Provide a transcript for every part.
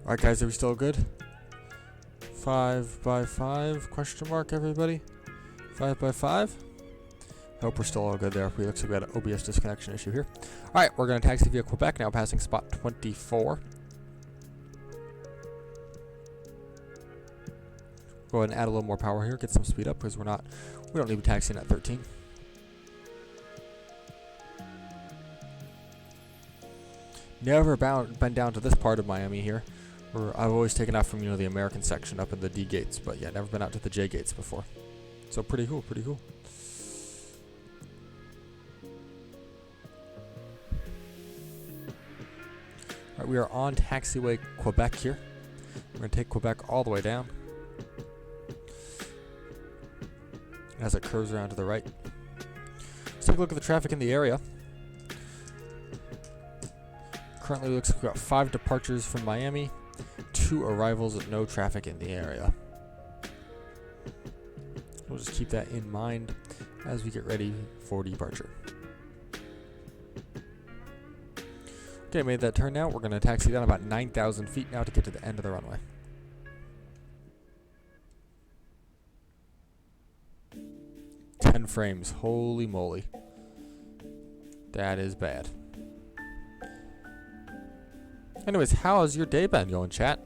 Alright guys, are we still good? 5 by 5 question mark everybody? 5 by 5? Hope we're still all good there. We looks like we had an OBS disconnection issue here. Alright, we're going to taxi via Quebec now, passing spot 24. Go ahead and add a little more power here, get some speed up because we don't need to be taxiing at 13. Never been down to this part of Miami here. I've always taken off from, the American section up in the D gates, but yeah, never been out to the J gates before. So pretty cool, pretty cool. Alright, we are on Taxiway Quebec here. We're going to take Quebec all the way down as it curves around to the right. Let's take a look at the traffic in the area. Currently looks like we've got 5 departures from Miami, 2 arrivals with no traffic in the area. We'll just keep that in mind as we get ready for departure. Okay, made that turn now. We're going to taxi down about 9,000 feet now to get to the end of the runway. Frames. Holy moly. That is bad. Anyways, how has your day been going, chat?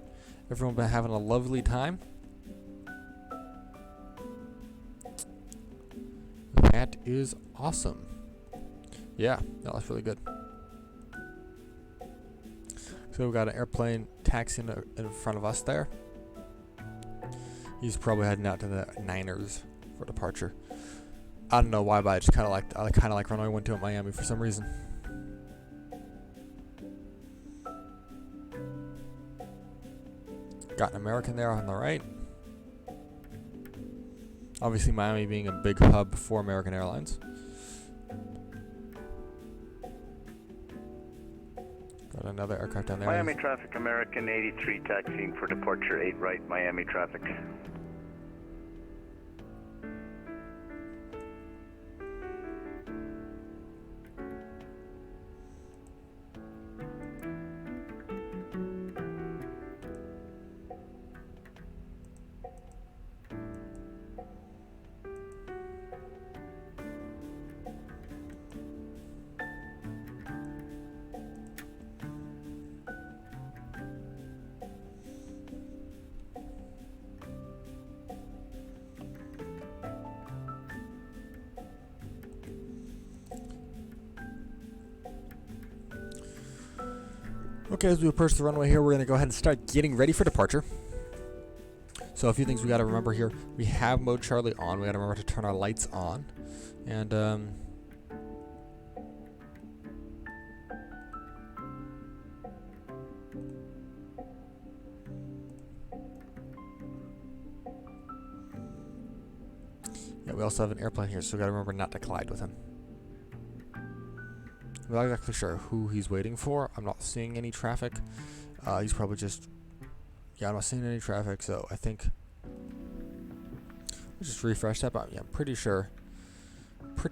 Everyone been having a lovely time? That is awesome. Yeah, that was really good. So we've got an airplane taxiing in front of us there. He's probably heading out to the Niners for departure. I don't know why, but I just kind of like runway 12 at Miami for some reason. Got an American there on the right. Obviously, Miami being a big hub for American Airlines. Got another aircraft down there. Miami traffic, American 83 taxiing for departure 8 right, Miami traffic. Okay, as we approach the runway here, we're going to go ahead and start getting ready for departure. So a few things we got to remember here. We have mode Charlie on. We got to remember to turn our lights on. And yeah, we also have an airplane here, so we got to remember not to collide with him. I'm not exactly sure who he's waiting for. I'm not seeing any traffic. He's probably just... Yeah, I'm not seeing any traffic, so I think... Let's just refresh that, but yeah, I'm pretty sure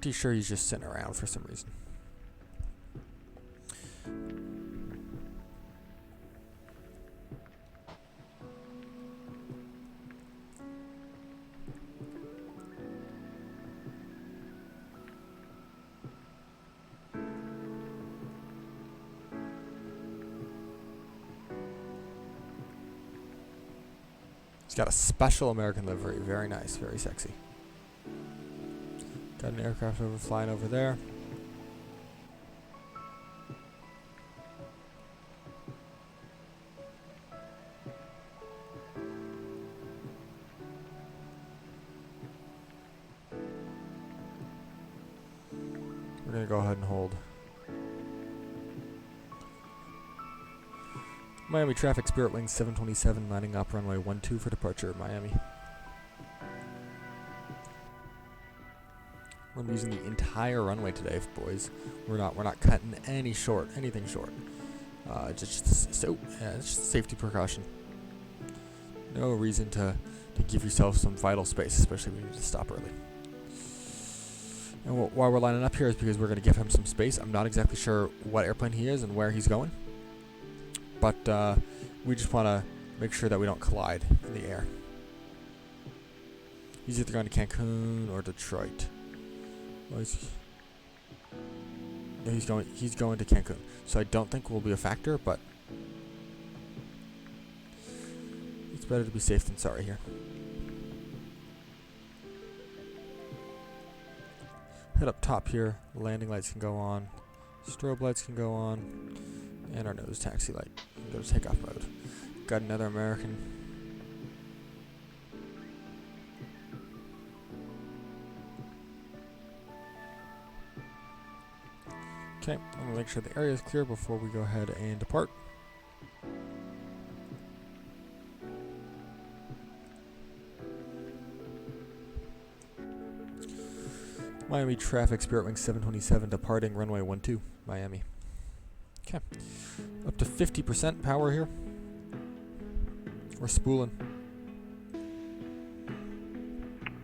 he's just sitting around for some reason. He's got a special American livery. Very nice. Very sexy. Got an aircraft flying over there. We're going to go ahead and hold. Miami traffic, Spirit Wing 727, lining up runway 12 for departure, Miami. We're using the entire runway today, boys. We're not cutting anything short. It's just a safety precaution. No reason to give yourself some vital space, especially when you need to stop early. And why we're lining up here is because we're going to give him some space. I'm not exactly sure what airplane he is and where he's going. But We just want to make sure that we don't collide in the air. He's either going to Cancun or Detroit. Well, he's going to Cancun. So I don't think will be a factor, but it's better to be safe than sorry here. Head up top here. Landing lights can go on. Strobe lights can go on. And our nose taxi light can go to takeoff mode. Got another American. Okay, I'm going to make sure the area is clear before we go ahead and depart. Miami traffic, Spirit Wing 727 departing runway 12, Miami. Okay, up to 50% power here. We're spooling.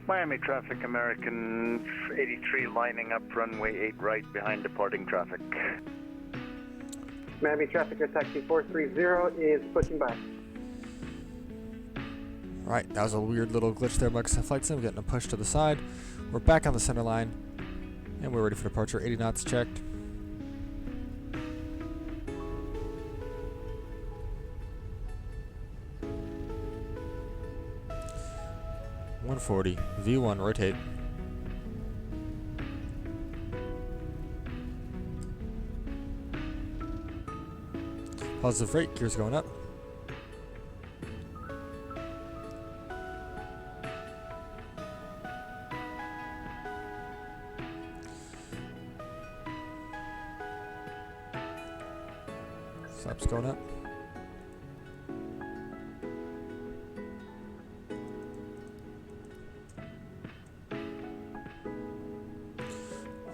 Miami traffic, American 83 lining up runway 8 right behind departing traffic. Miami traffic, your taxi 430 is pushing back. Alright, that was a weird little glitch there, Microsoft Flight Sim, getting a push to the side. We're back on the center line, and we're ready for departure. 80 knots checked. V1 rotate. Positive rate, gears going up. Flaps going up.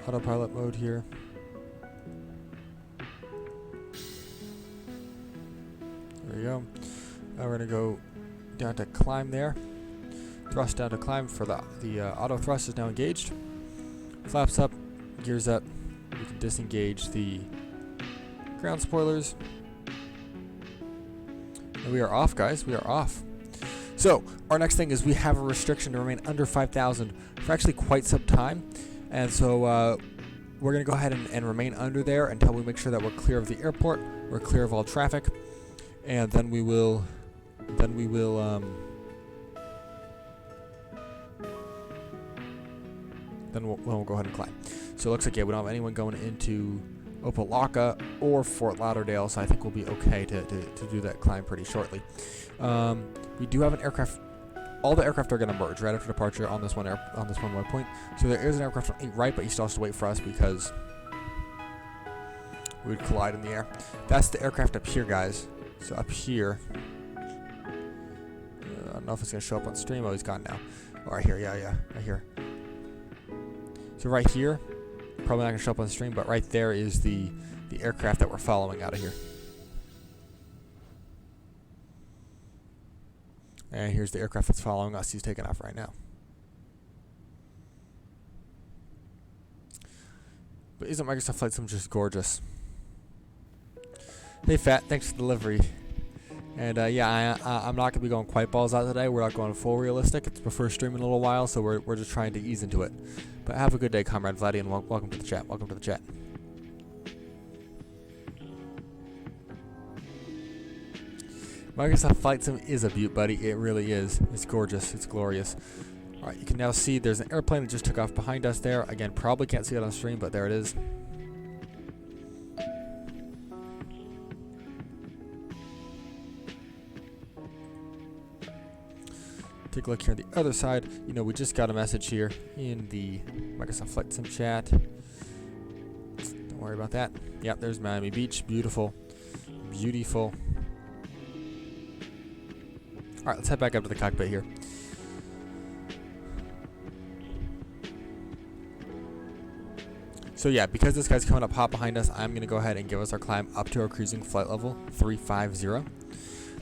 Autopilot mode here. There we go. Now we're going to go down to climb there. Thrust down to climb for the auto thrust is now engaged. Flaps up, gears up. We can disengage the ground spoilers. And we are off, guys. We are off. So our next thing is we have a restriction to remain under 5,000 for actually quite some time. And so we're going to go ahead and remain under there until we make sure that we're clear of the airport, we're clear of all traffic, and then we'll go ahead and climb. So it looks like, yeah, we don't have anyone going into Opelika or Fort Lauderdale, so I think we'll be okay to do that climb pretty shortly. We do have an aircraft. All the aircraft are going to merge right after departure on this one waypoint. So there is an aircraft on 8 right, but he still has to wait for us because we would collide in the air. That's the aircraft up here, guys. So up here, I don't know if it's going to show up on stream. Oh, he's gone now. Oh, right here, yeah, right here. So right here, probably not going to show up on the stream, but right there is the aircraft that we're following out of here. And here's the aircraft that's following us. He's taking off right now. But isn't Microsoft Flight Sim just gorgeous? Hey, Fat, thanks for the delivery. And yeah, I'm not going to be going quite balls out today. We're not going full realistic. It's my first stream in a little while, so we're just trying to ease into it. But have a good day, Comrade Vladdy, and welcome to the chat. Welcome to the chat. Microsoft Flight Sim is a beaut, buddy. It really is. It's gorgeous. It's glorious. All right, you can now see there's an airplane that just took off behind us there. Again, probably can't see it on stream, but there it is. Take a look here on the other side. You know, we just got a message here in the Microsoft Flight Sim chat. Don't worry about that. Yep, there's Miami Beach. Beautiful. Beautiful. All right, let's head back up to the cockpit here. So yeah, because this guy's coming up hot behind us, I'm going to go ahead and give us our climb up to our cruising flight level 350.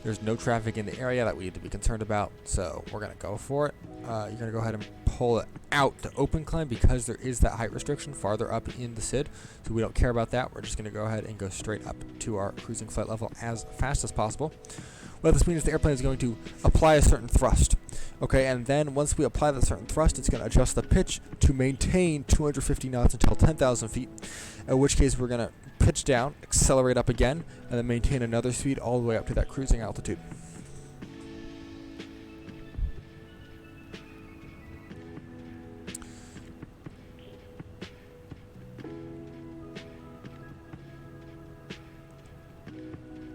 There's no traffic in the area that we need to be concerned about, so we're going to go for it. You're going to go ahead and pull it out to open climb because there is that height restriction farther up in the SID. So we don't care about that. We're just going to go ahead and go straight up to our cruising flight level as fast as possible. What this means is the airplane is going to apply a certain thrust. Okay, and then once we apply that certain thrust, it's going to adjust the pitch to maintain 250 knots until 10,000 feet, in which case we're going to pitch down, accelerate up again, and then maintain another speed all the way up to that cruising altitude.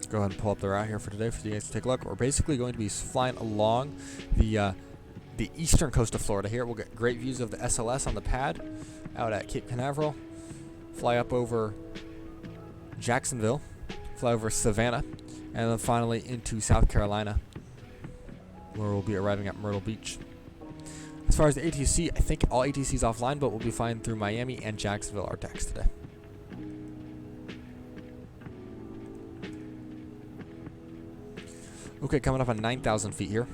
Go ahead and pull up the route here for today for you guys to take a look. We're basically going to be flying along the eastern coast of Florida here. We'll get great views of the SLS on the pad out at Cape Canaveral. Fly up over Jacksonville, fly over Savannah, and then finally into South Carolina, where we'll be arriving at Myrtle Beach. As far as the ATC, I think all ATC is offline, but we'll be flying through Miami and Jacksonville RTX today. Okay, coming up on 9,000 feet here.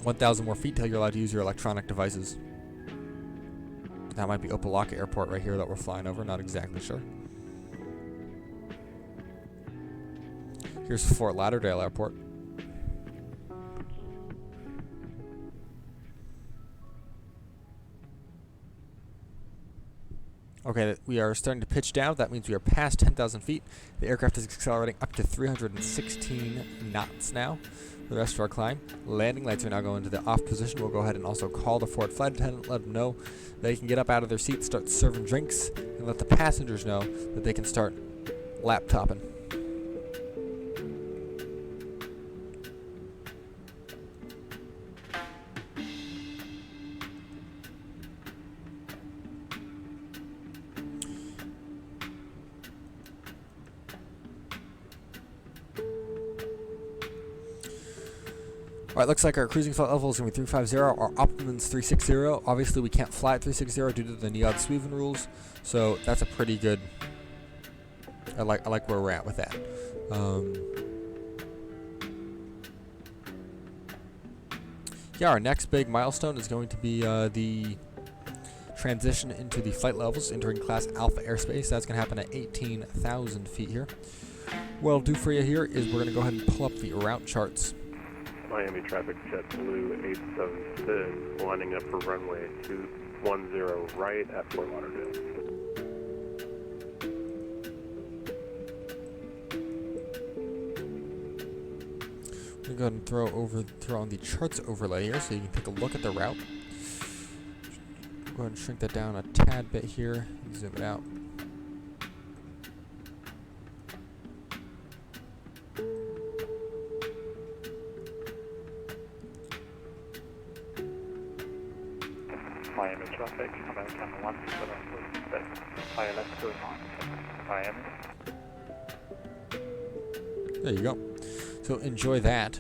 1,000 more feet till you're allowed to use your electronic devices. That might be Opelika Airport right here that we're flying over, not exactly sure. Here's Fort Lauderdale Airport. Okay, we are starting to pitch down. That means we are past 10,000 feet. The aircraft is accelerating up to 316 knots now for the rest of our climb. Landing lights are now going to the off position. We'll go ahead and also call the forward flight attendant, let them know they can get up out of their seats, start serving drinks, and let the passengers know that they can start laptopping. Alright, looks like our cruising flight level is going to be 350. Our optimum is 360. Obviously, we can't fly at 360 due to the NIOD Sweden rules, so that's a pretty good... I like where we're at with that. Yeah, our next big milestone is going to be the transition into the flight levels, entering Class Alpha airspace. That's going to happen at 18,000 feet here. What I'll do for you here is we're going to go ahead and pull up the route charts. Miami traffic jet blue 876, lining up for runway 210 right at Fort Lauderdale. I'm going to go ahead and throw on the charts overlay here so you can take a look at the route. Go ahead and shrink that down a tad bit here and zoom it out. Miami traffic, American 176, ILS going on, Miami. There you go. So enjoy that.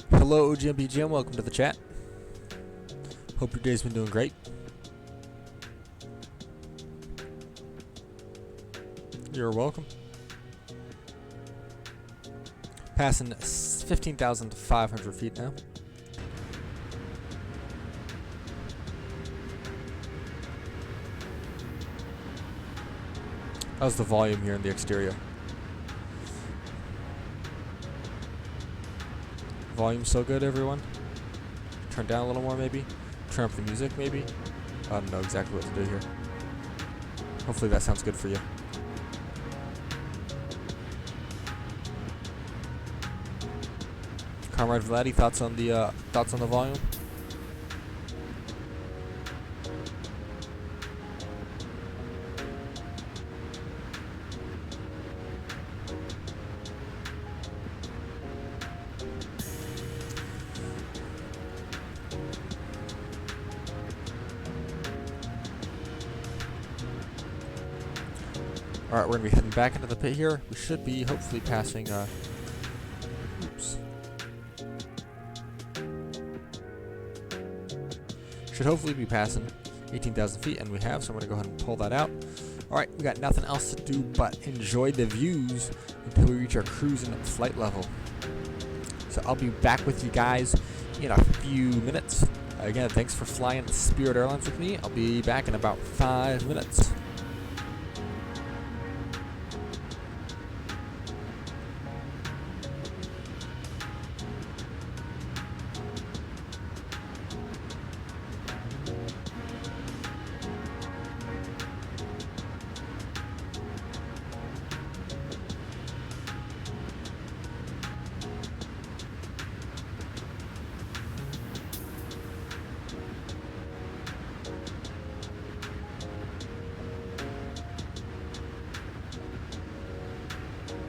Hello, OGMBGM. Welcome to the chat. Hope your day's been doing great. You're welcome. Passing 15,500 feet now. How's the volume here in the exterior? Volume so good, everyone? Turn down a little more, maybe? Turn up the music, maybe? I don't know exactly what to do here. Hopefully that sounds good for you. Comrade Vladdy, thoughts on the volume? Alright, we're going to be heading back into the pit here. We should be hopefully passing, oops. should hopefully be passing 18,000 feet, and we have, so I'm going to go ahead and pull that out. Alright, we got nothing else to do but enjoy the views until we reach our cruising flight level. So I'll be back with you guys in a few minutes. Again, thanks for flying Spirit Airlines with me. I'll be back in about 5 minutes.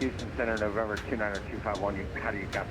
Houston Center, November 290-251, how do you copy?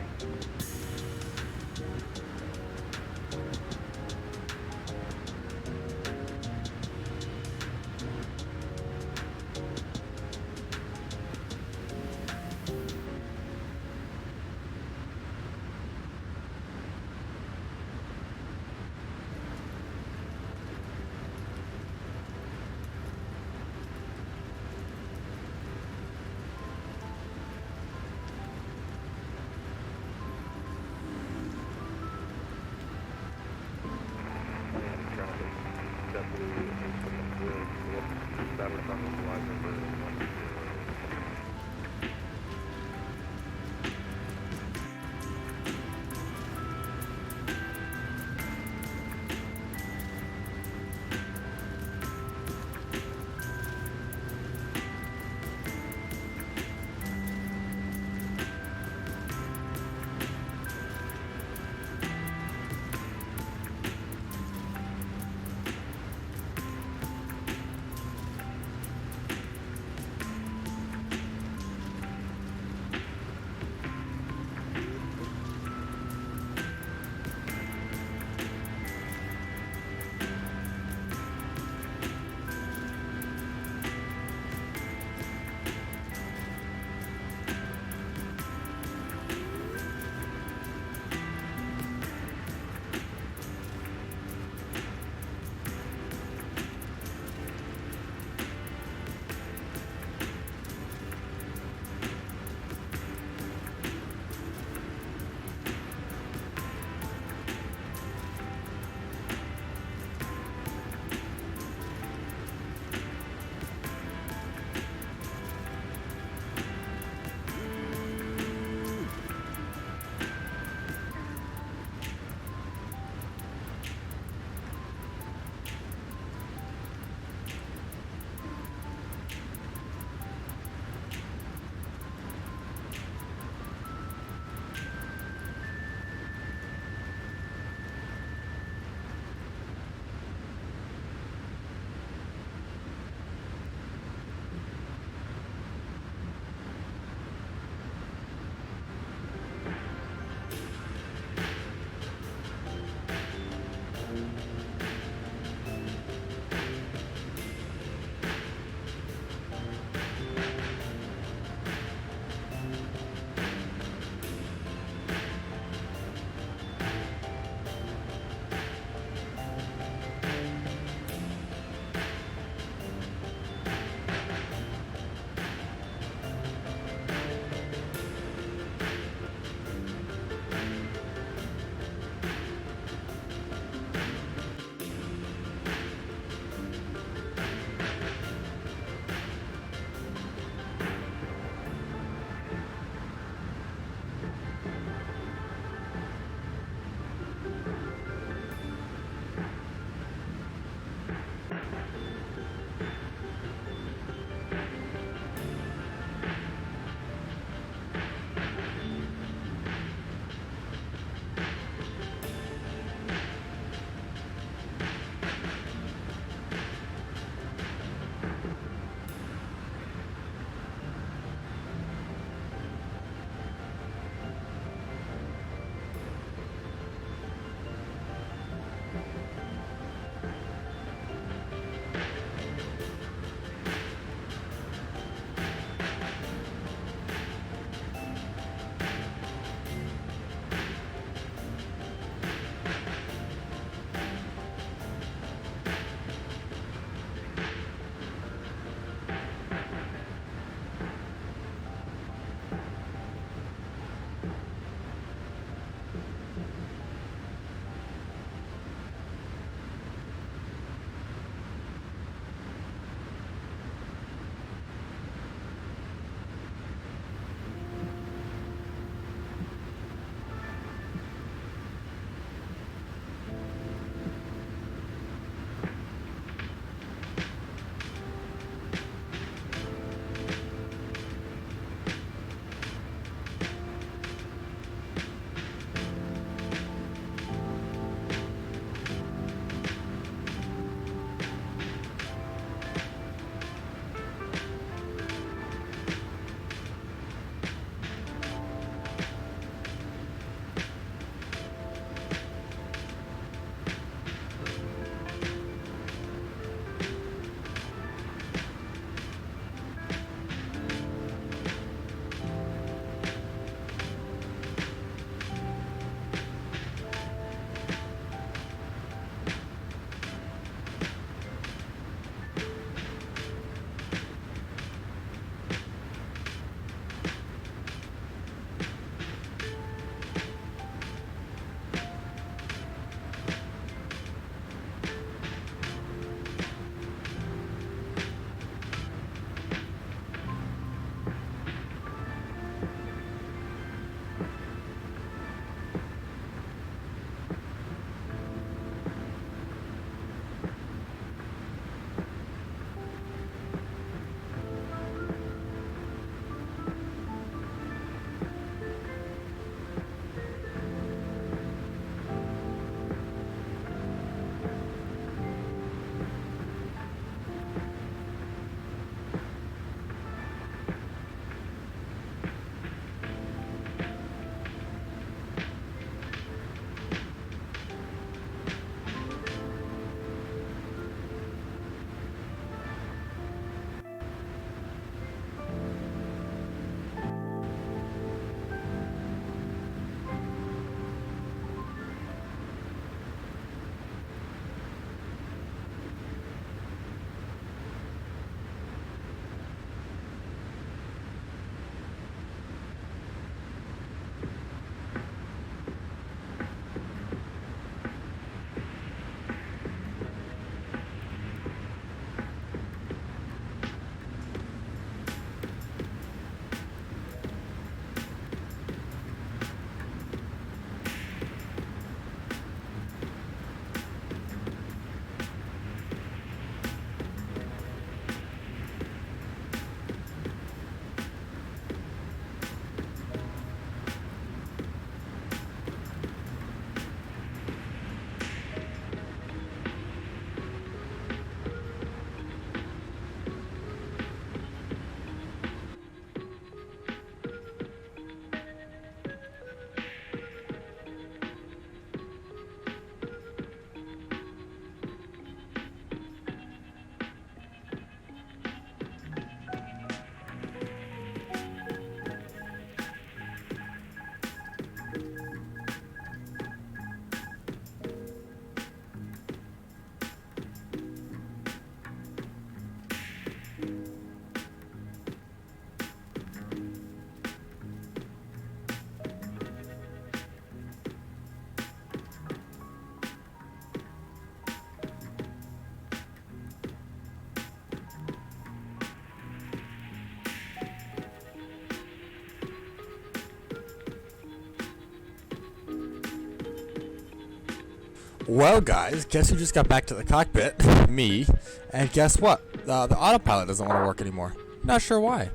Well, guys, guess who just got back to the cockpit? Me. And guess what? The autopilot doesn't want to work anymore. Not sure why.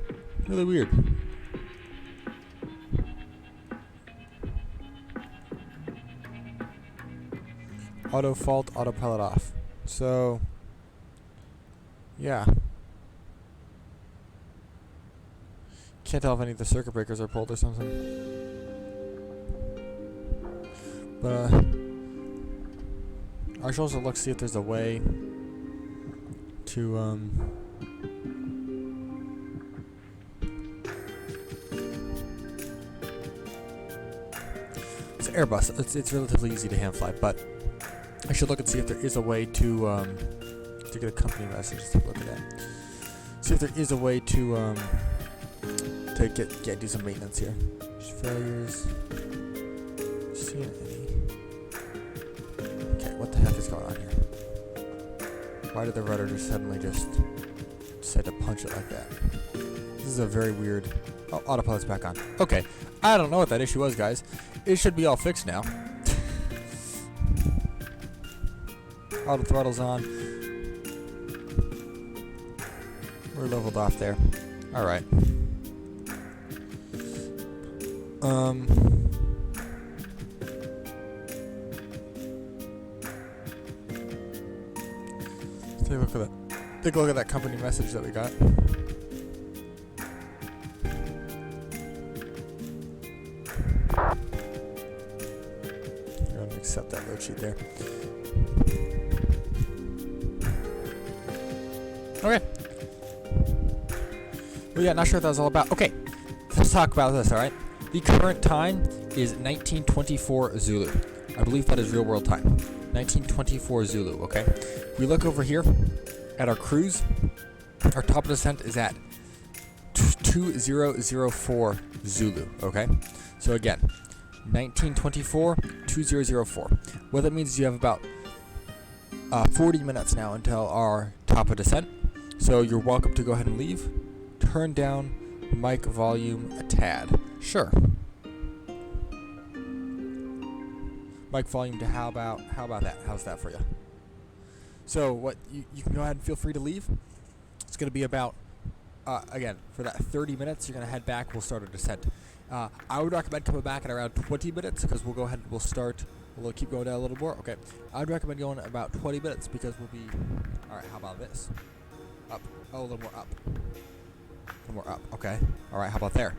Really weird. Auto fault, autopilot off. So, yeah. Can't tell if any of the circuit breakers are pulled or something. But, I should also look, see if there's a way to, it's Airbus. It's relatively easy to hand fly, but I should look and see if there is a way to get a company message. Let's take a look at that. See if there is a way to do some maintenance here. There's failures. Seeing any? Okay, what the heck is going on here? Why did the rudder just suddenly just decide to punch it like that? This is a very weird. Oh, autopilot's back on. Okay, I don't know what that issue was, guys. It should be all fixed now. Auto throttle's on. We're leveled off there. Alright. Take a look at that. Take a look at that company message that we got. I'm going to accept that load sheet there. Okay. Well, yeah, not sure what that was all about. Okay, let's talk about this, alright? The current time is 1924 Zulu. I believe that is real world time. 1924 Zulu, okay? We look over here at our cruise. Our top of descent is at 2004 Zulu, okay? So again, 1924, 2004. What that means is you have about 40 minutes now until our top of descent. So you're welcome to go ahead and leave. Turn down mic volume a tad. Sure. Mic volume to how about that? How's that for you? So what you can go ahead and feel free to leave. It's going to be about again for that 30 minutes. You're going to head back. We'll start our descent. I would recommend coming back in around 20 minutes because we'll go ahead and we'll start. We'll keep going down a little more. Okay. I would recommend going about 20 minutes because we'll be. All right. How about this? Up. Oh, a little more up. A little more up. Okay. All right. How about there?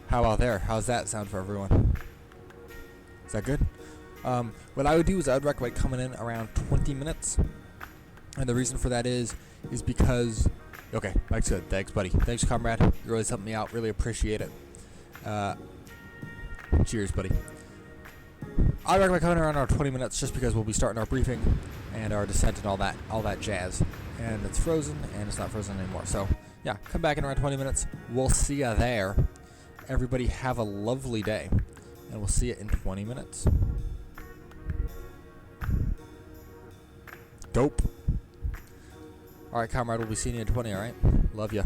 How about there? How's that sound for everyone? Is that good? What I would do is I would recommend coming in around 20 minutes. And the reason for that is because... Okay, Mike's good. Thanks, buddy. Thanks, comrade. You really helped me out. Really appreciate it. Cheers, buddy. I recommend coming around 20 minutes just because we'll be starting our briefing and our descent and all that jazz. And it's frozen, and it's not frozen anymore. So, yeah, come back in around 20 minutes. We'll see you there. Everybody have a lovely day. And we'll see you in 20 minutes. Dope. Alright, comrade, we'll be seeing you in 20, alright? Love ya.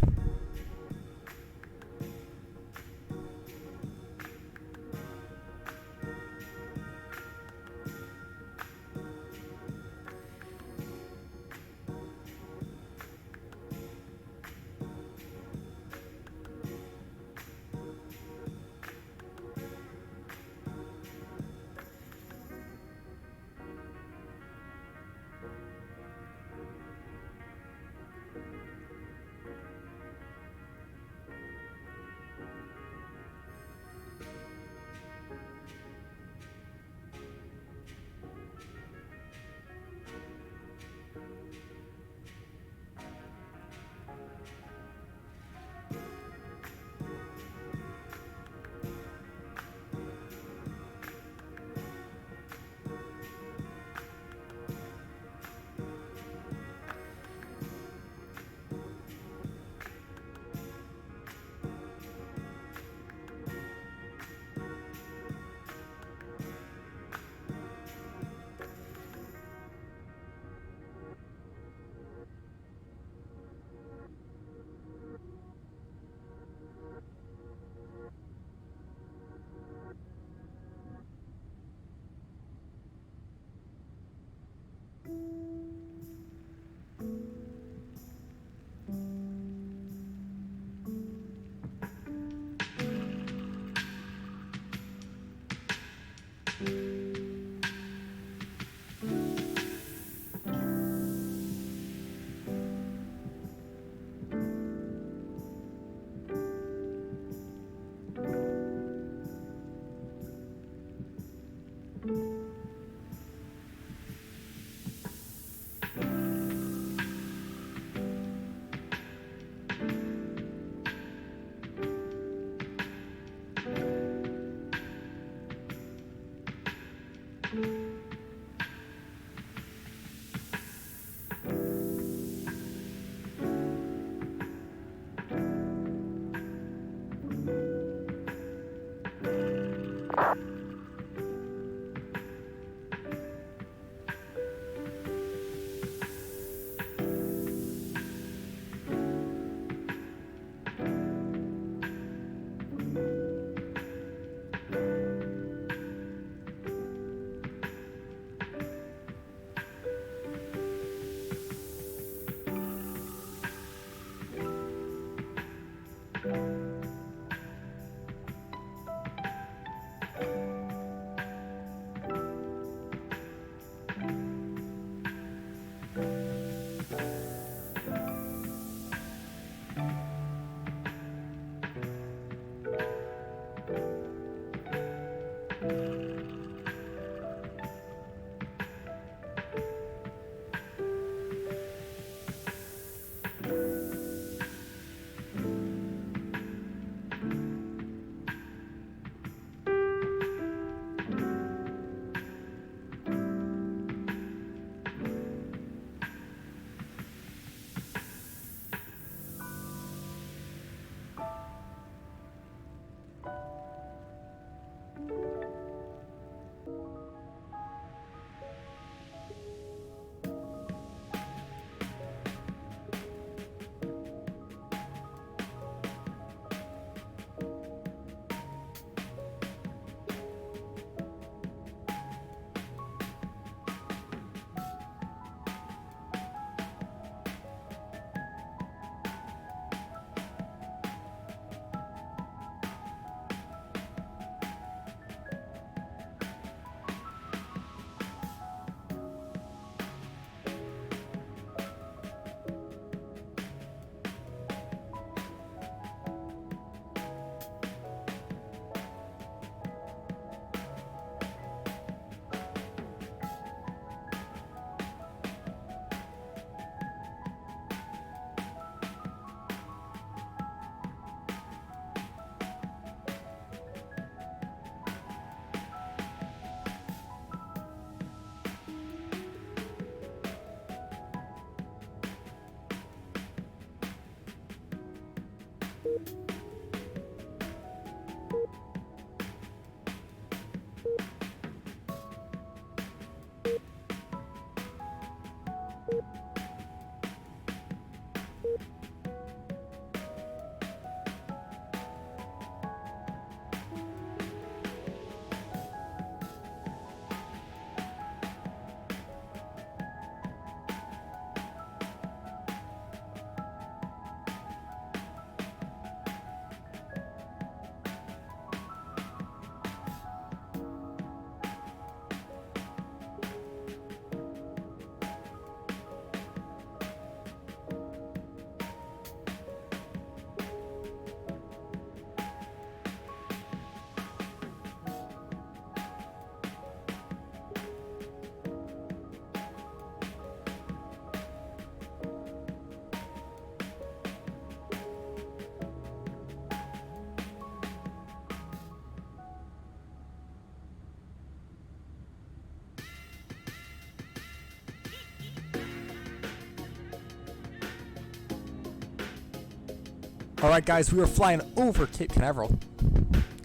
All right, guys, we are flying over Cape Canaveral.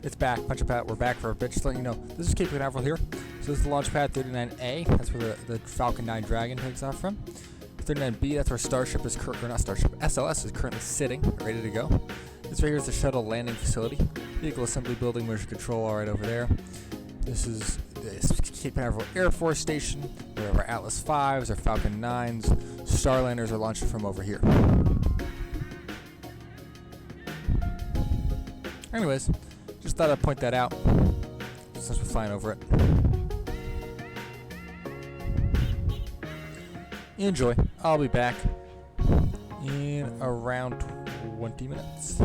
It's back. Punch up out. We're back for a bit. Just letting you know, this is Cape Canaveral here. So this is the launch pad 39A. That's where the Falcon 9 Dragon takes off from. 39B, that's where Starship is SLS is currently sitting, ready to go. This right here is the shuttle landing facility. Vehicle assembly building, motion control, all right over there. This is the Cape Canaveral Air Force Station, where our Atlas 5s, our Falcon 9s, Starlanders are launching from over here. Anyways, just thought I'd point that out since we're flying over it. Enjoy. I'll be back in around 20 minutes.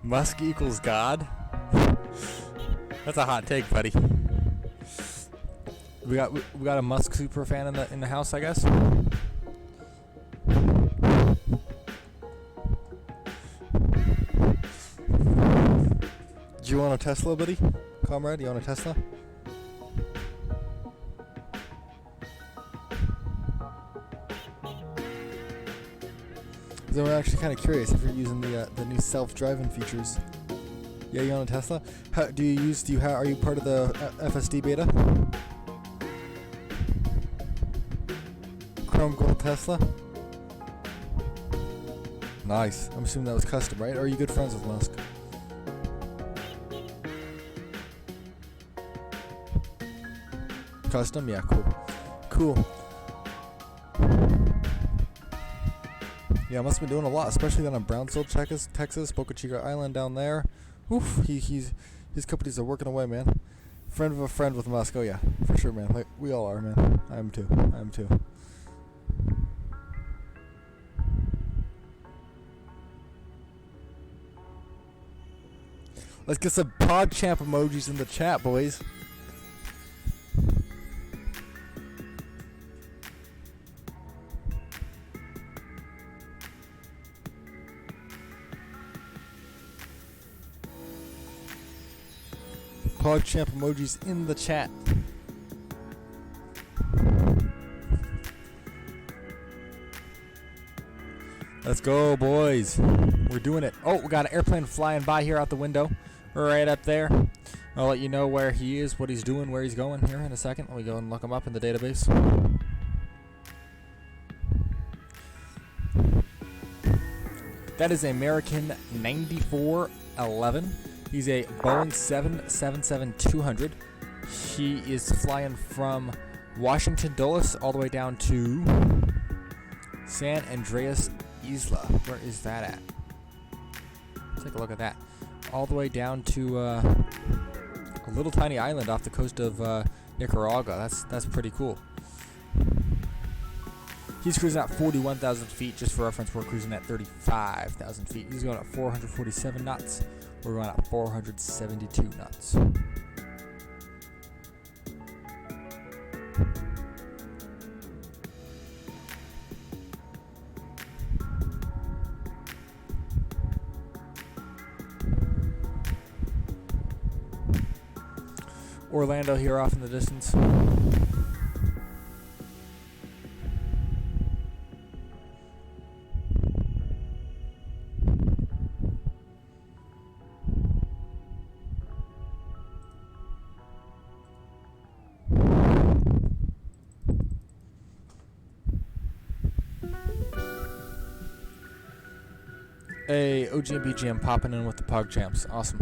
Musk equals God? That's a hot take, buddy. We got a Musk super fan in the house, I guess. Do you want a Tesla, buddy? Comrade, you want a Tesla? So we're actually kind of curious if you're using the new self-driving features. Yeah, you want a Tesla? Are you part of the FSD beta? Chrome Gold Tesla? Nice. I'm assuming that was custom, right? Or are you good friends with Musk? Custom? Yeah, cool. Yeah, must have been doing a lot, especially down in Brownsville, Texas, Boca Chica Island down there. Oof, his companies are working away, man. Friend of a friend with Musk. Oh yeah, for sure, man. Like, we all are, man. I am too. Let's get some PogChamp emojis in the chat, boys. PogChamp emojis in the chat. Let's go, boys. We're doing it. Oh, we got an airplane flying by here out the window. Right up there. I'll let you know where he is, what he's doing, where he's going here in a second. Let me go and look him up in the database. That is American 9411. He's a Boeing 777-200. He is flying from Washington Dulles all the way down to San Andreas Isla. Where is that at? Take a look at that. All the way down to a little tiny island off the coast of Nicaragua. That's pretty cool. He's cruising at 41,000 feet. Just for reference, we're cruising at 35,000 feet. He's going at 447 knots. We're going at 472 knots. Orlando here off in the distance. Hey, OG and BGM popping in with the PogChamps. Awesome.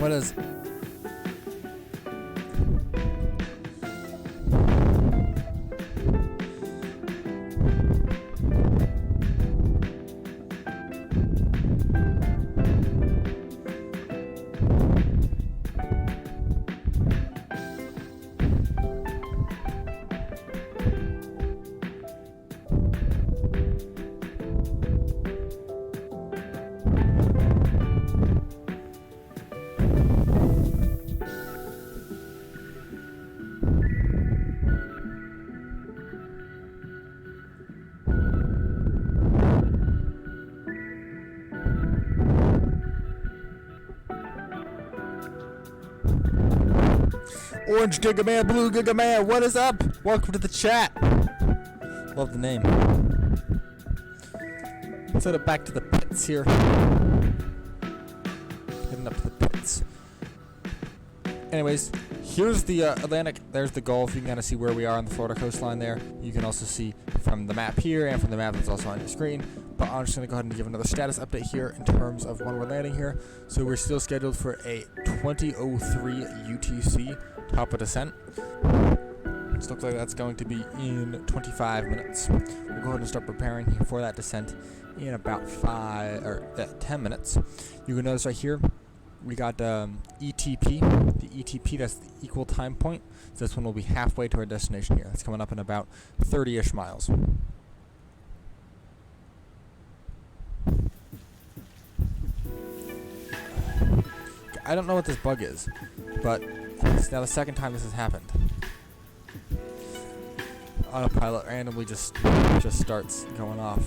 What is... Orange Giga Man, Blue Giga Man, what is up? Welcome to the chat. Love the name. Let's head it back to the pits here. Heading up to the pits. Anyways, here's the Atlantic. There's the Gulf. You can kind of see where we are on the Florida coastline there. You can also see from the map here and from the map that's also on your screen. But I'm just going to go ahead and give another status update here in terms of when we're landing here. So we're still scheduled for a 2003 UTC top of descent. This looks like that's going to be in 25 minutes. We'll go ahead and start preparing for that descent in about 10 minutes. You can notice right here we got ETP. The ETP, that's the equal time point. So this one will be halfway to our destination here. That's coming up in about 30-ish miles. I don't know what this bug is, but it's now the second time this has happened. Autopilot randomly just starts going off.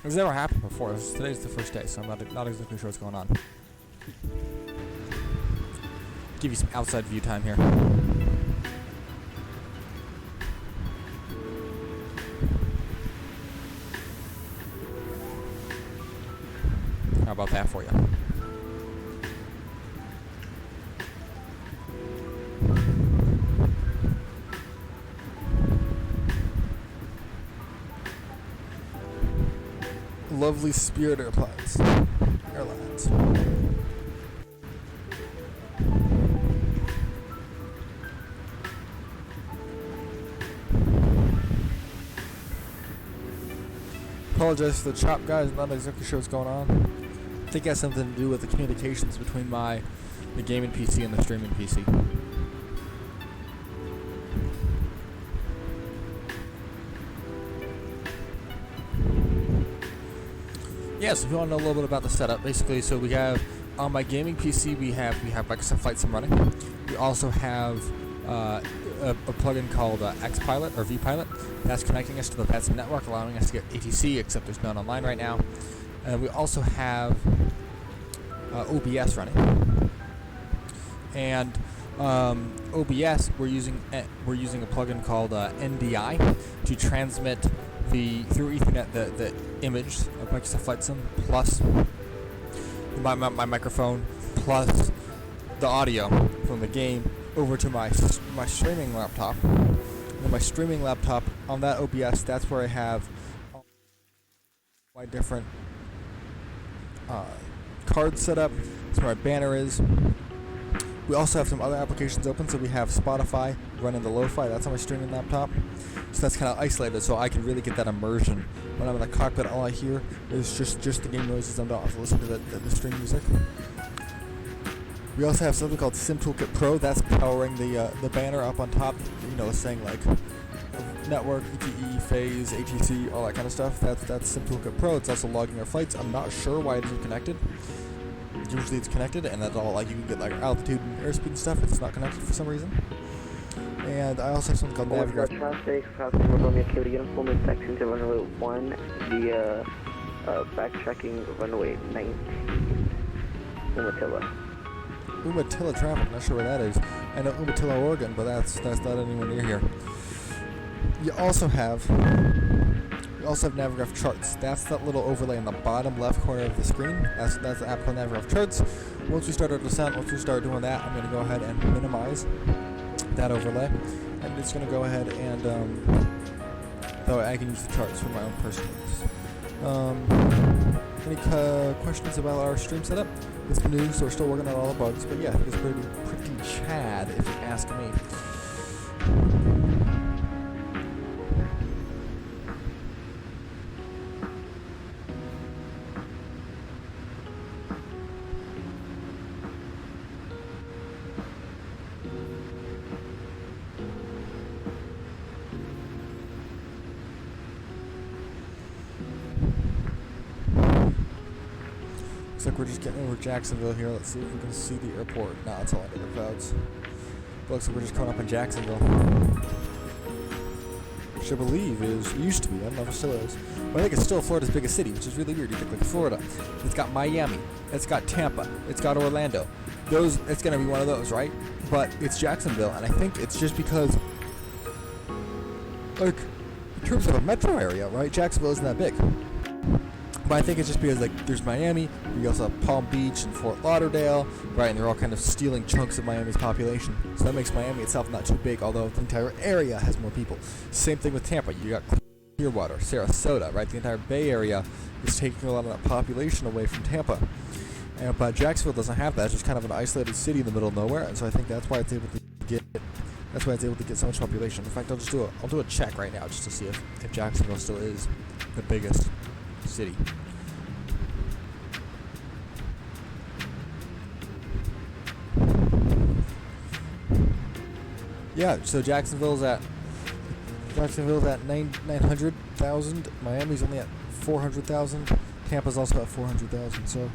It's never happened before. Today's the first day, so I'm not exactly sure what's going on. Give you some outside view time here. How about that for you? Lovely Spirit Airlines. Apologize for the chop, guys. Not exactly sure what's going on. I think it has something to do with the communications between the gaming PC and the streaming PC. Yeah, so if you want to know a little bit about the setup, basically, so we have on my gaming PC we have Microsoft Flight Sim running. We also have a plugin called X-Pilot or V-Pilot that's connecting us to the VATSIM network, allowing us to get ATC, except there's none online right now. And we also have OBS running. And OBS, we're using a plugin called NDI to transmit through Ethernet the image of Microsoft Flight Sim plus my microphone plus the audio from the game over to my streaming laptop. And my streaming laptop on that OBS, that's where I have my different cards set up. That's where my banner is. We also have some other applications open, so we have Spotify running the lo-fi. That's on my streaming laptop. So that's kind of isolated, so I can really get that immersion. When I'm in the cockpit, all I hear is just the game noises. I don't have to listen to the stream music. We also have something called Sim Toolkit Pro. That's powering the banner up on top. You know, saying like network, ETE, phase, ATC, all that kind of stuff. That's Sim Toolkit Pro. It's also logging our flights. I'm not sure why it isn't connected. Usually it's connected, and that's all. Like you can get like altitude and airspeed and stuff. It's not connected for some reason. And I also have something called Navigator. Traffic, Romeo activity uniform and taxi to runway 1 via backtracking runway 19, Umatilla. Umatilla traffic, not sure where that is. I know Umatilla, Oregon, but that's not anywhere near here. You also have Navigraph charts. That's that little overlay in the bottom left corner of the screen. That's the app called Navigraph charts. Once we start our descent, once we start doing that, I'm going to go ahead and minimize that overlay. I'm just going to go ahead and that way I can use the charts for my own personal use. Any questions about our stream setup? It's new, so we're still working on all the bugs, but yeah, I think it's pretty Chad, if you ask me. Looks like we're just getting over Jacksonville here. Let's see if we can see the airport. Nah, it's all under the clouds. Looks like we're just coming up in Jacksonville. Which I believe is, it used to be, I don't know if it still is. But I think it's still Florida's biggest city, which is really weird. You think like Florida. It's got Miami. It's got Tampa. It's got Orlando. It's going to be one of those, right? But it's Jacksonville, and I think it's just because, like, in terms of a metro area, right, Jacksonville isn't that big. But I think it's just because, like, there's Miami, we also have Palm Beach and Fort Lauderdale, right, and they're all kind of stealing chunks of Miami's population. So that makes Miami itself not too big, although the entire area has more people. Same thing with Tampa. You got Clearwater, Sarasota, right? The entire Bay Area is taking a lot of that population away from Tampa. But Jacksonville doesn't have that. It's just kind of an isolated city in the middle of nowhere, and so I think that's why it's able to get so much population. In fact, I'll do a check right now just to see if Jacksonville still is the biggest city. Yeah, so Jacksonville's at 900,000. Miami's only at 400,000. Tampa's also at 400,000. So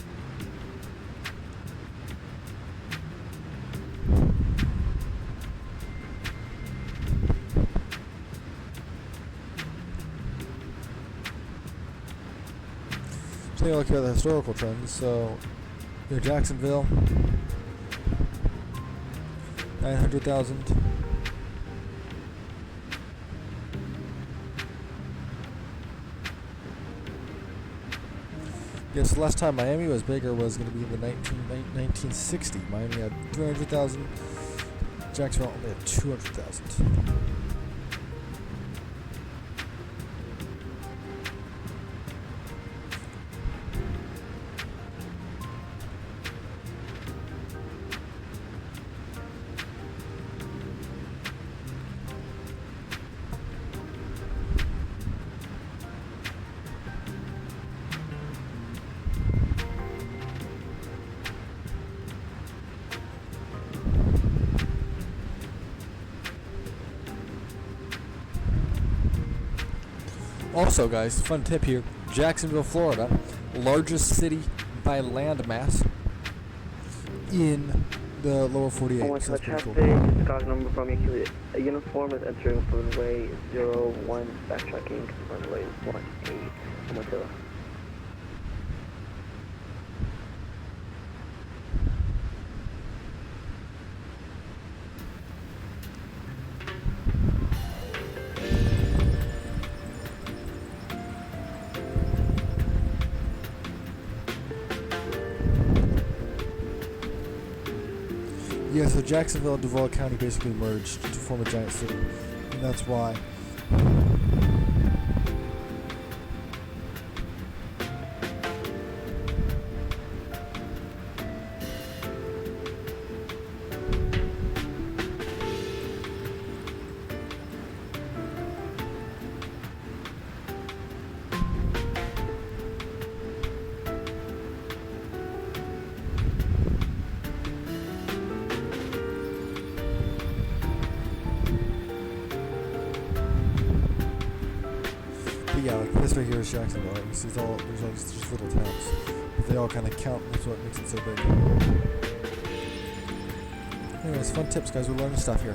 take a look here at the historical trends. So, Jacksonville, 900,000. Yes, the last time Miami was bigger was going to be in the 1960. Miami had 300,000. Jacksonville only had 200,000. Also, guys, fun tip here, Jacksonville, Florida, largest city by land mass in the lower 48. Untitled Chapter, Chicago number from you. A uniform is entering runway 01, backtracking runway 18. Untitled. Yeah, so Jacksonville and Duval County basically merged to form a giant city, and that's why. Yeah, like this right here is Jacksonville. Right? You see, there's all just little towns, but they all kind of count. That's what makes it so big. Anyways, fun tips, guys. We're learning stuff here.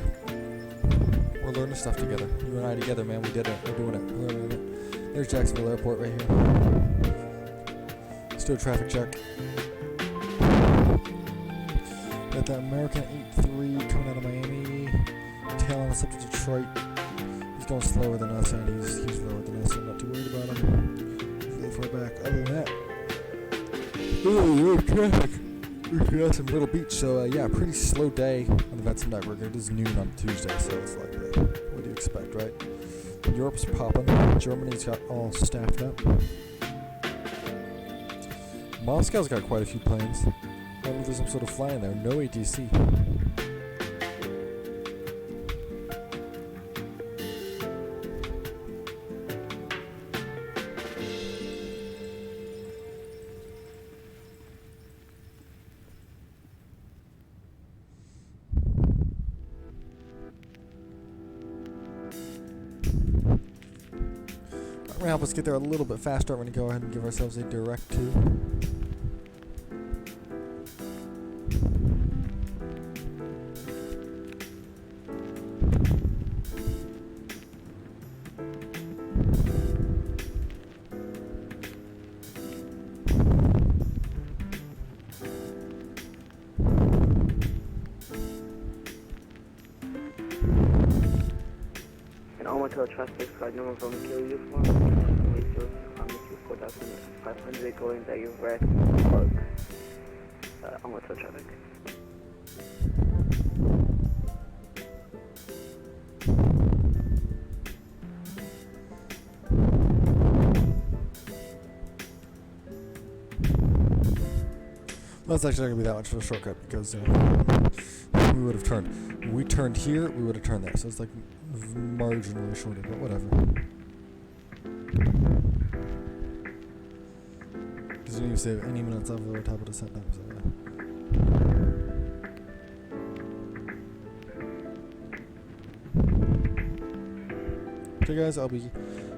We're learning stuff together. You and I together, man. We did it. We're doing it. We're learning it. There's Jacksonville Airport right here. Let's do a traffic check. Got that American 83 coming out of Miami, tailing us up to Detroit. He's going slower than us, and he's lower than us, so I'm not too worried about him. He's really far back. Other than that, traffic. We got some Little Beach, so yeah, pretty slow day on the Benson Network. It is noon on Tuesday, so it's like, what do you expect, right? Europe's popping. Germany's got all staffed up. Moscow's got quite a few planes. I wonder if there's some sort of flying there. No ATC. That might help us get there a little bit faster. I'm going to go ahead and give ourselves a direct 2. Autopilot traffic, flight number from Kilo Uniform, 4500 going direct Park. Autopilot traffic. That's actually not going to be that much of a shortcut because we would have turned. When we turned here, we would have turned there. So it's like marginally shorter, but whatever. Because you need to save any minutes off the top of the descent time. So yeah. Okay, guys, I'll be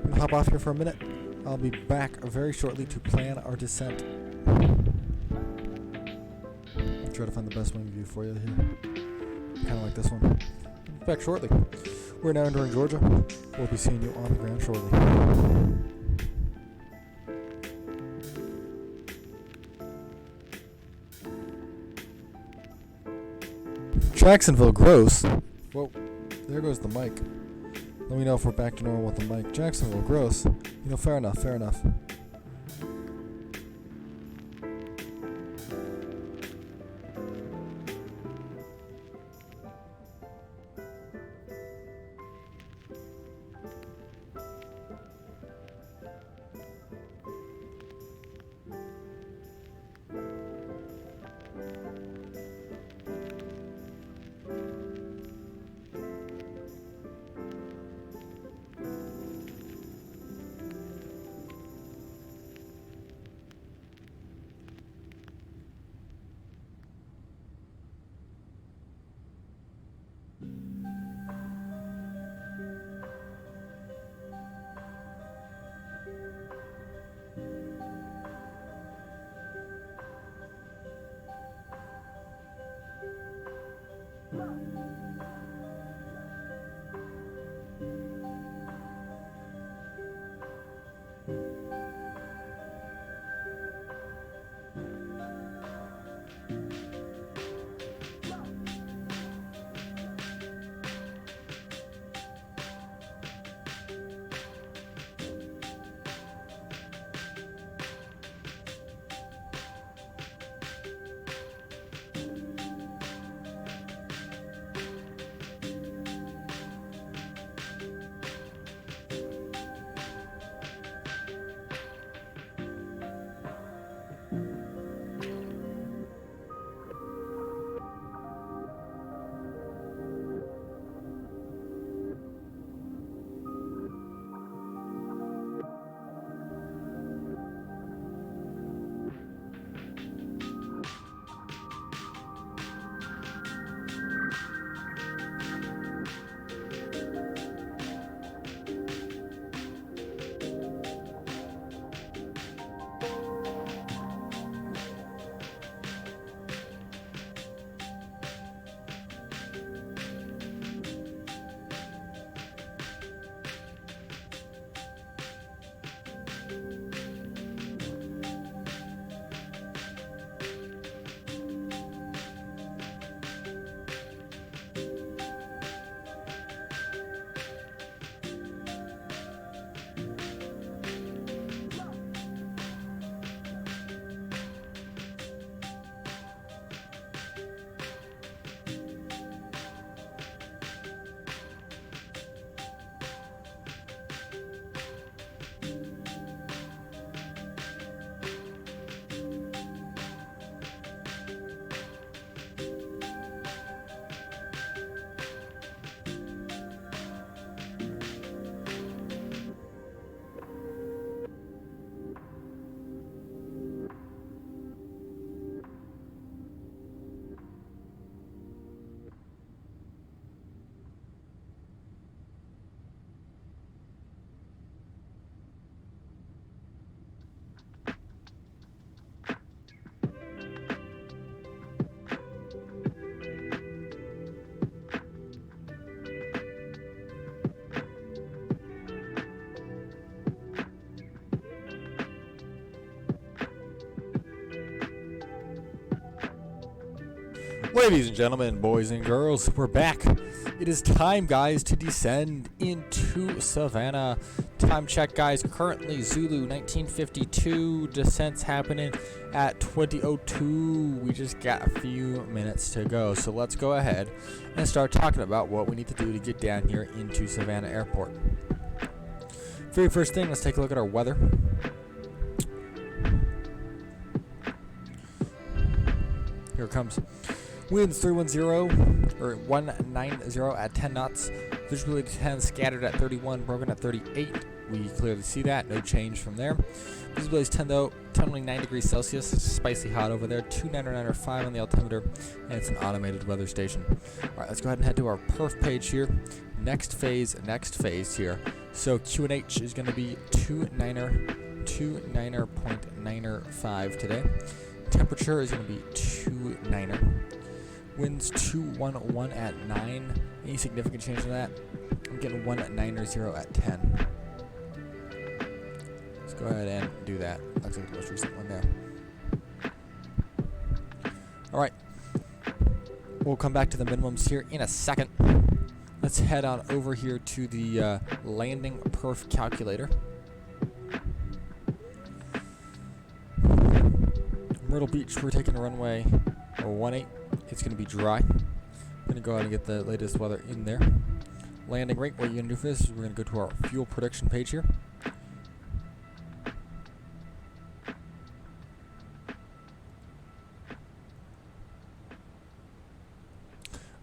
gonna hop off here for a minute. I'll be back very shortly to plan our descent. I'll try to find the best wing view for you here. Kind of like this one. Back shortly. We're now entering Georgia. We'll be seeing you on the ground shortly. Jacksonville, gross. Whoa, there goes the mic. Let me know if we're back to normal with the mic. Jacksonville, gross. You know, fair enough, fair enough. Ladies and gentlemen, boys and girls, we're back. It is time, guys, to descend into Savannah. Time check, guys. Currently, Zulu 1952. Descent's happening at 20:02. We just got a few minutes to go. So let's go ahead and start talking about what we need to do to get down here into Savannah Airport. Very first thing, let's take a look at our weather. Here it comes. Winds 310 or 190 at 10 knots. Visibility 10, scattered at 31, broken at 38. We clearly see that. No change from there. Visibility is 10 though. 10.9 degrees Celsius. It's spicy hot over there. 299.5 on the altimeter, and it's an automated weather station. All right, let's go ahead and head to our perf page here. Next phase here. So QNH is going to be 29.95 today. Temperature is going to be 29. Winds 211 at 9. Any significant change in that? I'm getting 190 at 10. Let's go ahead and do that. Looks like the most recent one there. Alright. We'll come back to the minimums here in a second. Let's head on over here to the landing perf calculator. Myrtle Beach, we're taking a runway 18. It's going to be dry. I'm going to go ahead and get the latest weather in there. Landing rate, what you're going to do for this is we're going to go to our fuel prediction page here.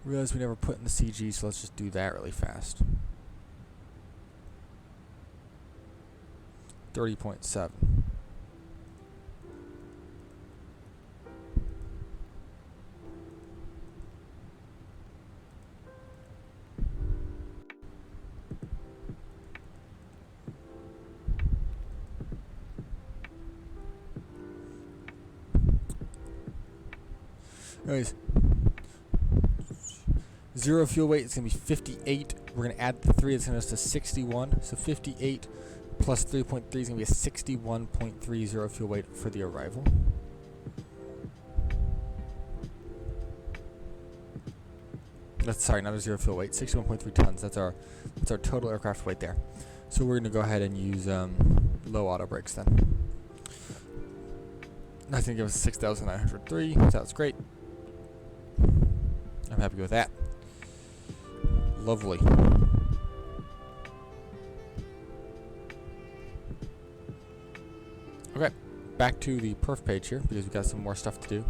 Realize we never put in the CG, so let's just do that really fast. 30.7. Anyways, zero fuel weight is going to be 58. We're going to add the 3. It's going to go to 61. So 58 plus 3.3 is going to be a 61.30 fuel weight for the arrival. That's sorry, not a zero fuel weight. 61.3 tons. That's our total aircraft weight there. So we're going to go ahead and use low auto brakes then. That's going to give us 6,903. So that's great. I'm happy with that. Lovely. Okay, back to the perf page here because we've got some more stuff to do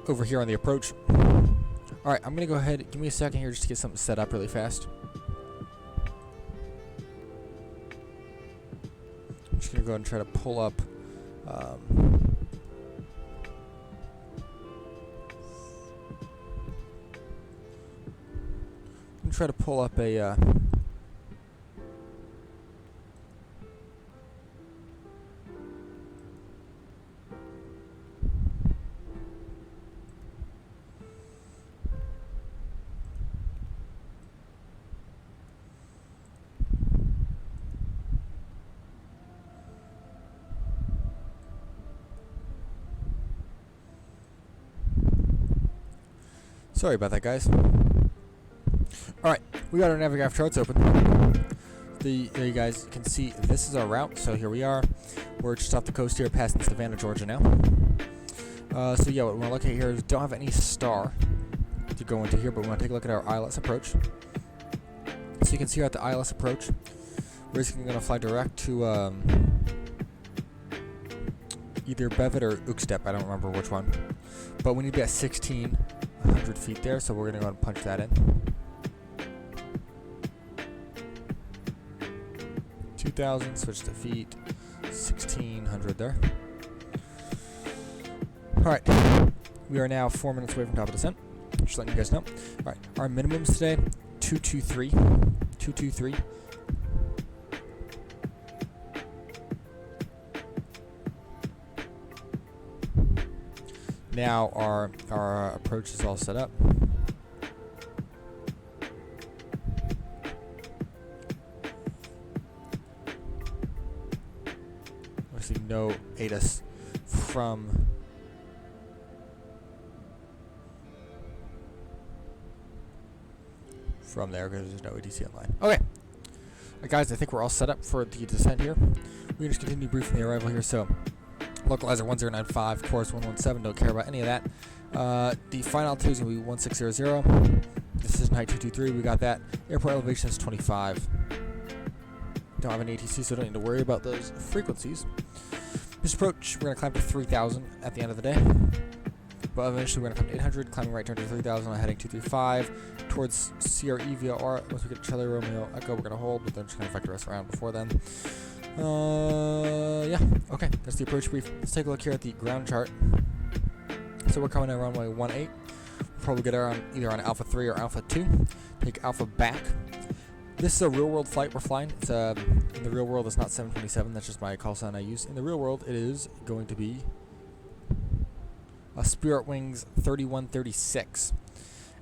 over here on the approach. Alright, I'm going to go ahead. Give me a second here just to get something set up really fast. I'm just going to go ahead and try to pull up a sorry about that, guys. Alright, we got our Navigraph charts open. There you guys can see this is our route, so here we are. We're just off the coast here, passing Savannah, Georgia now. So yeah, what we want to look at here is don't have any star to go into here, but we want to take a look at our ILS approach. So you can see here at the ILS approach, we're just going to fly direct to either Bevet or Uxtep, I don't remember which one. But we need to be at 1,600 feet there, so we're going to go ahead and punch that in. 2,000, switch to feet, 1,600 there. Alright, we are now 4 minutes away from top of descent. Just letting you guys know. Alright, our minimums today, 223. 223. Now our approach is all set up. Obviously no ATIS from from there because there's no ATC online. Okay. Guys, I think we're all set up for the descent here. We can just continue briefing the arrival here. So, localizer 1095, course 117, don't care about any of that. The final altitude is going to be 1600. Decision height 223, we got that. Airport elevation is 25. Don't have an ATC, so don't need to worry about those frequencies. This approach, we're going to climb to 3,000 at the end of the day. But eventually we're going to climb to 800, climbing right turn to 3,000, heading 235 towards CRE VOR. Once we get Charlie Romeo Echo, we're going to hold, but then just going to vector us around before then. Yeah, okay, that's the approach brief. Let's take a look here at the ground chart. So we're coming in runway 18. We'll probably get around either on Alpha 3 or Alpha 2. Take Alpha back. This is a real world flight we're flying. It's in the real world it's not 727, that's just my call sign I use. In the real world it is going to be a Spirit Wings 3136.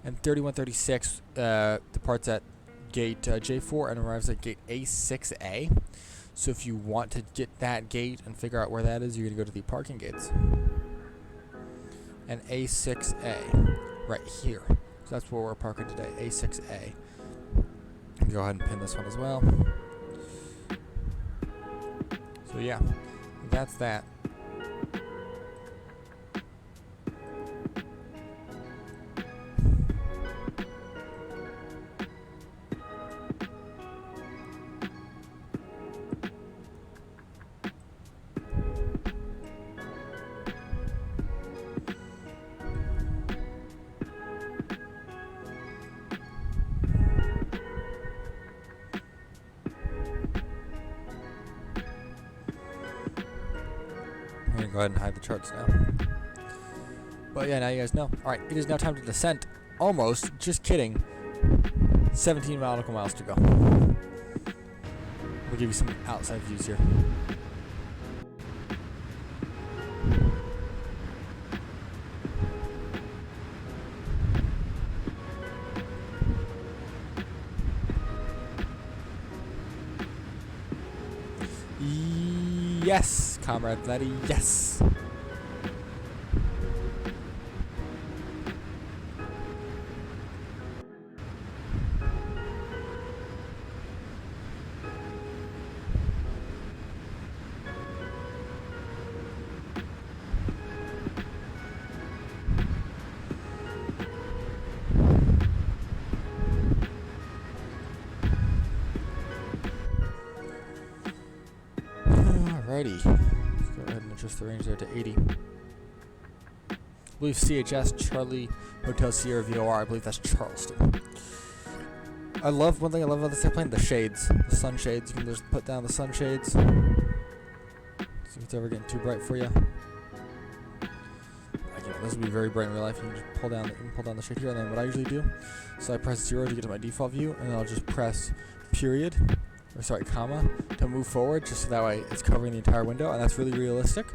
And 3136 departs at gate J4 and arrives at gate A6A. So if you want to get that gate and figure out where that is, you're going to go to the parking gates. And A6A, right here. So that's where we're parking today, A6A. Go ahead and pin this one as well. So yeah, that's that. I'm going to go ahead and hide the charts now. But yeah, now you guys know. Alright, it is now time to descent. Almost. Just kidding. 17 nautical miles to go. We'll give you some outside views here. Yes, Comrade Letty, yes. Alrighty, let's go ahead and adjust the range there to 80. I believe CHS, Charlie Hotel Sierra VOR, I believe that's Charleston. One thing I love about this airplane, the shades, the sun shades. You can just put down the sun shades. See if it's ever getting too bright for you. Again, this will be very bright in real life. You can just pull down the shade here, and then what I usually do, so I press 0 to get to my default view, and then I'll just press comma, to move forward, just so that way it's covering the entire window, and that's really realistic.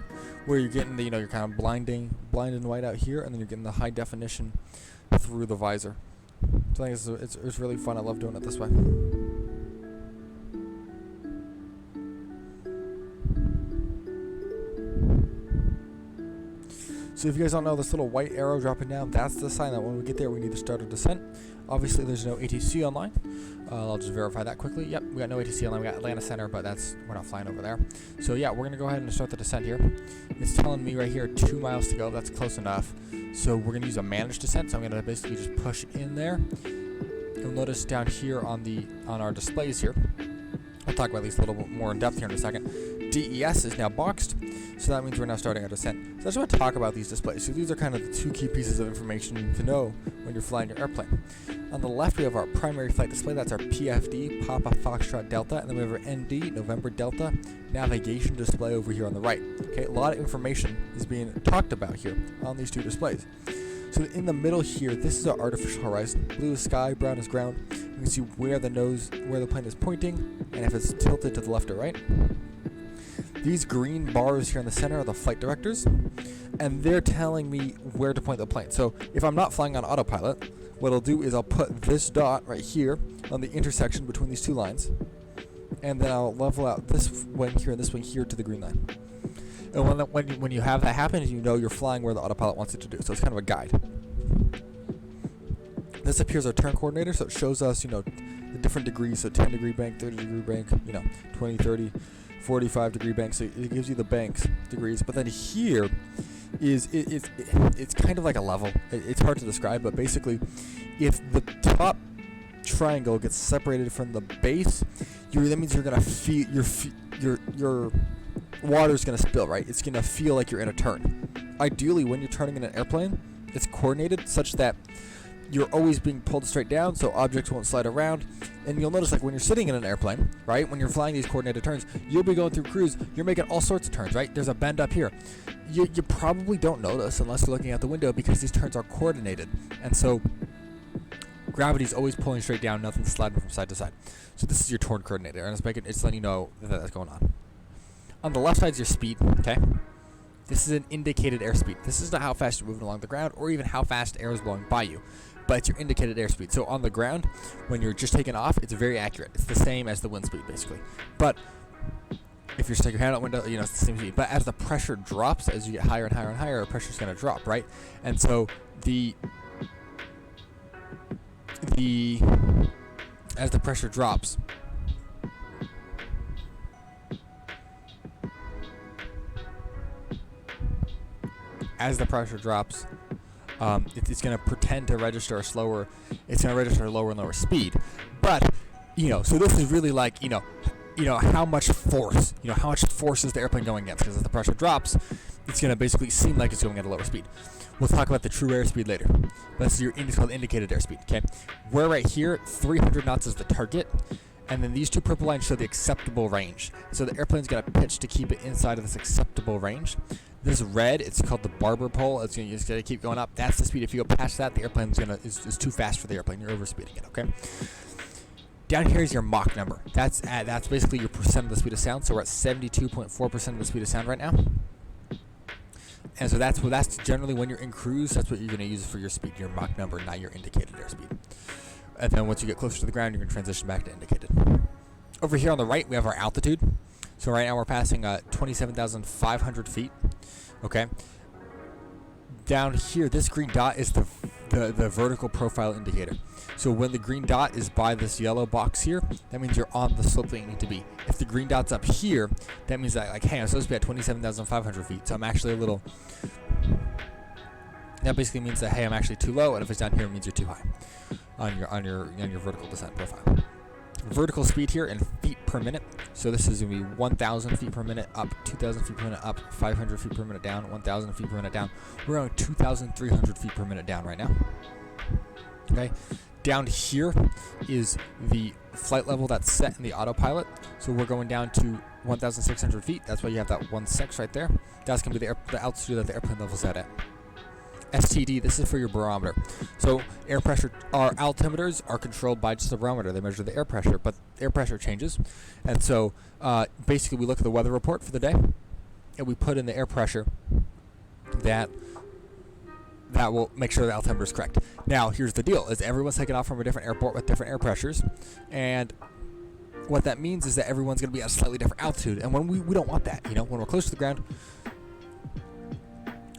Where you're getting the, you're kind of blind and white out here, and then you're getting the high definition through the visor. So I think it's really fun. I love doing it this way. So if you guys don't know, this little white arrow dropping down, that's the sign that when we get there we need to start our descent. Obviously there's no ATC online. I'll just verify that quickly. Yep, we got no ATC online. We got Atlanta Center, but we're not flying over there. So yeah, we're going to go ahead and start the descent here. It's telling me right here 2 miles to go. That's close enough. So we're going to use a managed descent. So I'm going to basically just push in there. You'll notice down here on our displays here, I'll talk about these a little bit more in depth here in a second. DES is now boxed, so that means we're now starting our descent. So I just want to talk about these displays. So these are kind of the 2 key pieces of information you need to know when you're flying your airplane. On the left, we have our primary flight display. That's our PFD, Papa Foxtrot Delta, and then we have our ND, November Delta, navigation display over here on the right. Okay, a lot of information is being talked about here on these 2 displays. So in the middle here, this is our artificial horizon. Blue is sky, brown is ground. You can see where the plane is pointing, and if it's tilted to the left or right. These green bars here in the center are the flight directors, and they're telling me where to point the plane. So if I'm not flying on autopilot, what I'll do is I'll put this dot right here on the intersection between these 2 lines, and then I'll level out this wing here and this wing here to the green line. And when you have that happen, you know you're flying where the autopilot wants it to do. So it's kind of a guide. This up here is our turn coordinator, so it shows us, the different degrees, so 10 degree bank, 30 degree bank, 20, 30, 45 degree bank, so it gives you the banks degrees. But then here is, it's kind of like a level. It's hard to describe, but basically, if the top triangle gets separated from the base, that means you're gonna feel your water's gonna spill, right? It's gonna feel like you're in a turn. Ideally, when you're turning in an airplane, it's coordinated such that you're always being pulled straight down, so objects won't slide around. And you'll notice, like, when you're sitting in an airplane, right, when you're flying these coordinated turns, you'll be going through cruise, you're making all sorts of turns, right? There's a bend up here. You probably don't notice unless you're looking out the window, because these turns are coordinated. And so gravity's always pulling straight down, nothing's sliding from side to side. So this is your turn coordinator, and it's letting you know that that's going on. On the left side is your speed, okay? This is an indicated airspeed. This is not how fast you're moving along the ground or even how fast air is blowing by you, but it's your indicated airspeed. So on the ground, when you're just taking off, it's very accurate. It's the same as the wind speed, basically. But if you stick your hand out window, it's the same speed. But as the pressure drops, as you get higher and higher and higher, the pressure's going to drop, right? And so as the pressure drops, it's going to pretend to register a slower, it's going to register a lower and lower speed. But, so this is really like, how much force, how much force is the airplane going against? Because as the pressure drops, it's going to basically seem like it's going at a lower speed. We'll talk about the true airspeed later. That's it's called indicated airspeed, okay? We're right here, 300 knots is the target. And then these two purple lines show the acceptable range. So the airplane's got to pitch to keep it inside of this acceptable range. This red, it's called the barber pole. It's going to keep going up. That's the speed. If you go past that, the airplane's is too fast for the airplane. You're overspeeding it, okay? Down here is your Mach number. That's basically your percent of the speed of sound. So we're at 72.4% of the speed of sound right now. And so that's generally when you're in cruise. That's what you're going to use for your speed, your Mach number, not your indicated airspeed. And then once you get closer to the ground, you're going to transition back to indicated. Over here on the right, we have our altitude. So right now we're passing 27,500 feet. Okay. Down here, this green dot is the vertical profile indicator. So when the green dot is by this yellow box here, that means you're on the slope that you need to be. If the green dot's up here, that means that, like, hey, I'm supposed to be at 27,500 feet, so I'm actually a little... That basically means that, hey, I'm actually too low, and if it's down here, it means you're too high on your vertical descent profile. Vertical speed here in feet per minute. So this is going to be 1,000 feet per minute up, 2,000 feet per minute up, 500 feet per minute down, 1,000 feet per minute down. We're on 2,300 feet per minute down right now. Okay. Down here is the flight level that's set in the autopilot. So we're going down to 1,600 feet. That's why you have that 1.6 right there. That's going to be the altitude that the airplane level's at. STD, this is for your barometer. So air pressure, our altimeters are controlled by just the barometer. They measure the air pressure, but air pressure changes. And so basically we look at the weather report for the day, and we put in the air pressure that will make sure the altimeter is correct. Now, here's the deal, is everyone's taking off from a different airport with different air pressures, and what that means is that everyone's going to be at a slightly different altitude. And when we don't want that, when we're close to the ground,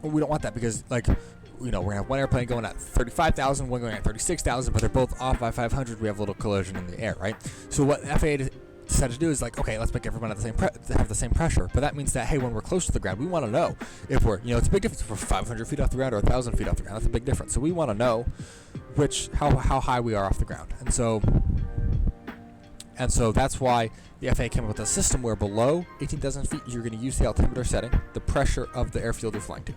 we don't want that, because, like, we're going to have one airplane going at 35,000, one going at 36,000, but they're both off by 500. We have a little collision in the air, right? So what FAA decided to do is, like, okay, let's make everyone at have the same pressure. But that means that, hey, when we're close to the ground, we want to know if we're, it's a big difference if we're 500 feet off the ground or 1,000 feet off the ground. That's a big difference. So we want to know how high we are off the ground. And so that's why the FAA came up with a system where below 18,000 feet, you're going to use the altimeter setting, the pressure of the airfield you're flying to.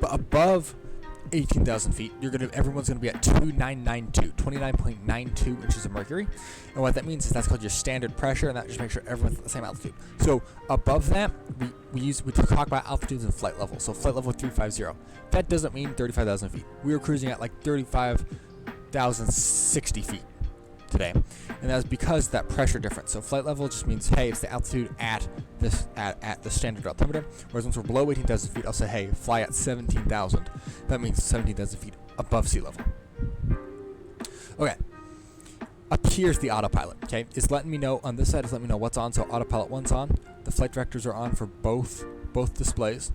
But above 18,000 feet, everyone's going to be at 29.92 inches of mercury. And what that means is that's called your standard pressure, and that just makes sure everyone's at the same altitude. So above that, we talk about altitudes and flight level. So flight level 350. That doesn't mean 35,000 feet. We were cruising at like 35,060 feet today, and that's because that pressure difference. So flight level just means, hey, it's the altitude at the standard altimeter, whereas once we're below 18,000 feet, I'll say, hey, fly at 17,000. That means 17,000 feet above sea level. Okay, up here's the autopilot. Okay, it's letting me know on this side, it's letting me know what's on. So autopilot 1's on, the flight directors are on for both displays.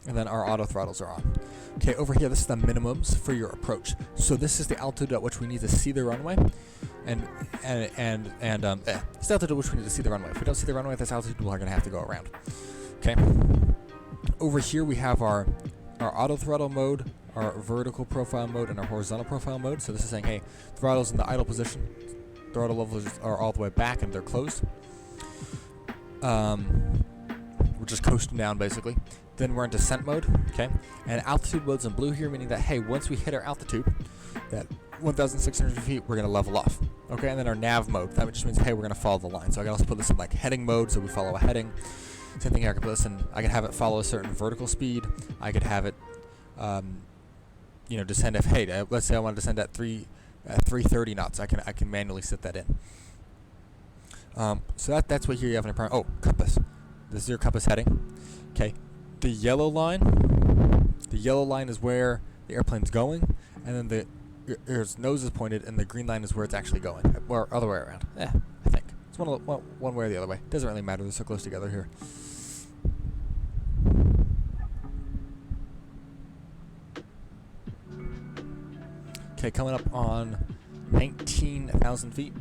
and then our auto throttles are on. Okay, over here, this is the minimums for your approach. So this is the altitude at which we need to see the runway, it's the altitude at which we need to see the runway. If we don't see the runway at this altitude, we're going to have to go around. Okay. Over here, we have our auto throttle mode, our vertical profile mode, and our horizontal profile mode. So this is saying, hey, throttle's in the idle position, throttle levels are all the way back and they're closed. We're just coasting down basically. Then we're in descent mode, okay? And altitude mode's in blue here, meaning that, hey, once we hit our altitude, that 1,600 feet, we're going to level off, okay? And then our nav mode, that just means, hey, we're going to follow the line. So I can also put this in like heading mode, so we follow a heading. Same thing here, I can put this in, I can have it follow a certain vertical speed. I could have it, descend if, hey, let's say I want to descend at 330 knots. I can manually set that in. So that's what here you have in a oh, compass. This is your compass heading. Okay. The yellow line is where the airplane's going, and then its nose is pointed, and the green line is where it's actually going, or other way around. I think it's one way or the other way. Doesn't really matter. They're so close together here. Okay, coming up on 19,000 feet.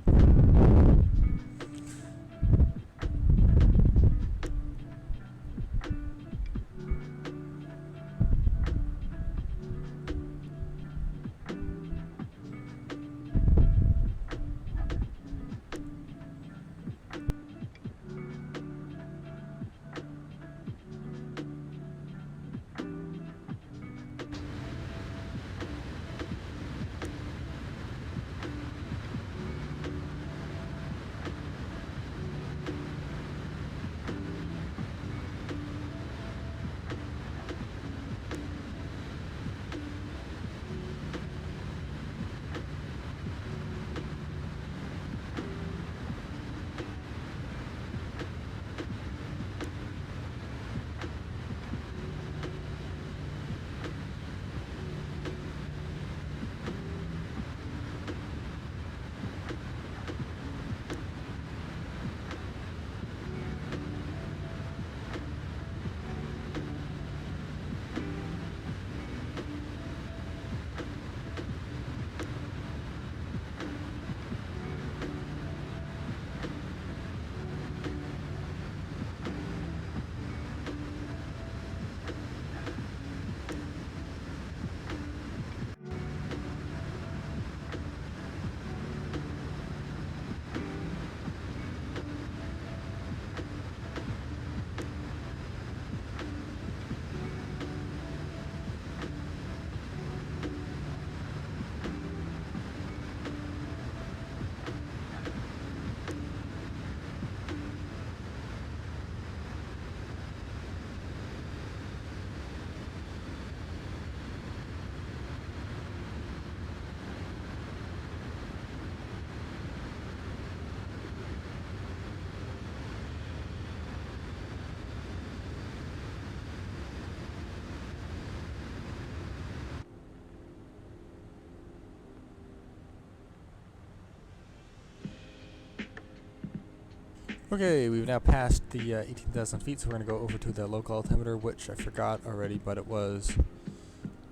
Okay, we've now passed the 18,000 feet, so we're going to go over to the local altimeter, which I forgot already, but it was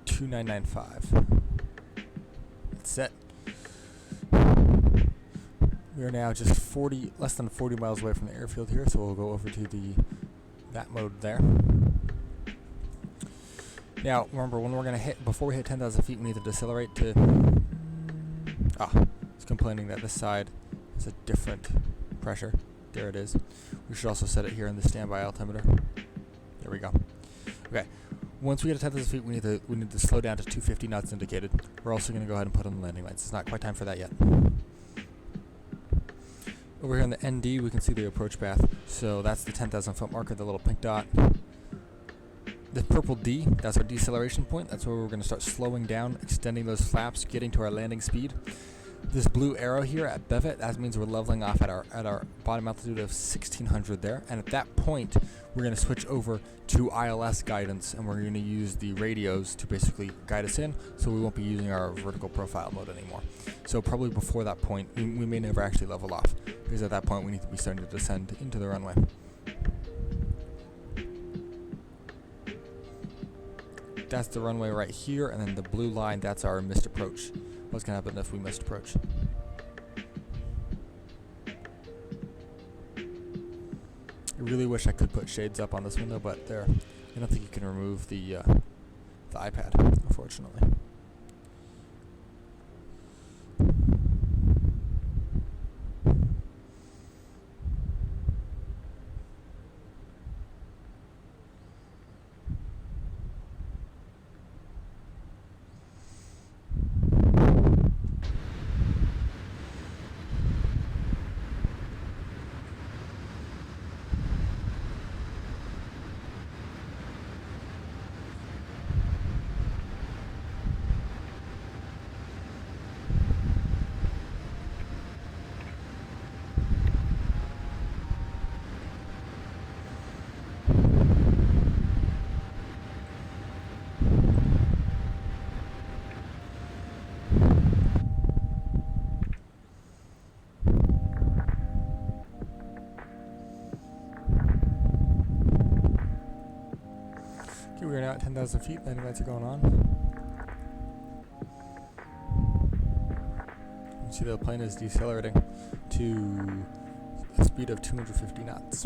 2995. It's set. We are now just less than 40 miles away from the airfield here, so we'll go over to that mode there. Now, remember, when we're going to before we hit 10,000 feet, we need to decelerate to... it's complaining that this side is a different pressure. There it is. We should also set it here in the standby altimeter. There we go. Okay. Once we get to 10,000 feet, we need to slow down to 250 knots indicated. We're also going to go ahead and put on the landing lights. It's not quite time for that yet. Over here on the ND, we can see the approach path. So that's the 10,000 foot marker, the little pink dot. The purple D, that's our deceleration point. That's where we're going to start slowing down, extending those flaps, getting to our landing speed. This blue arrow here at Bevet, that means we're leveling off at our bottom altitude of 1600 there. And at that point, we're going to switch over to ILS guidance, and we're going to use the radios to basically guide us in, so we won't be using our vertical profile mode anymore. So probably before that point, we may never actually level off, because at that point we need to be starting to descend into the runway. that's the runway right here, and then the blue line, that's our missed approach. What's gonna happen if we missed approach? I really wish I could put shades up on this window, but there, I don't think you can remove the iPad, unfortunately. Okay, we are now at 10,000 feet. Landing lights are going on. You can see the plane is decelerating to a speed of 250 knots.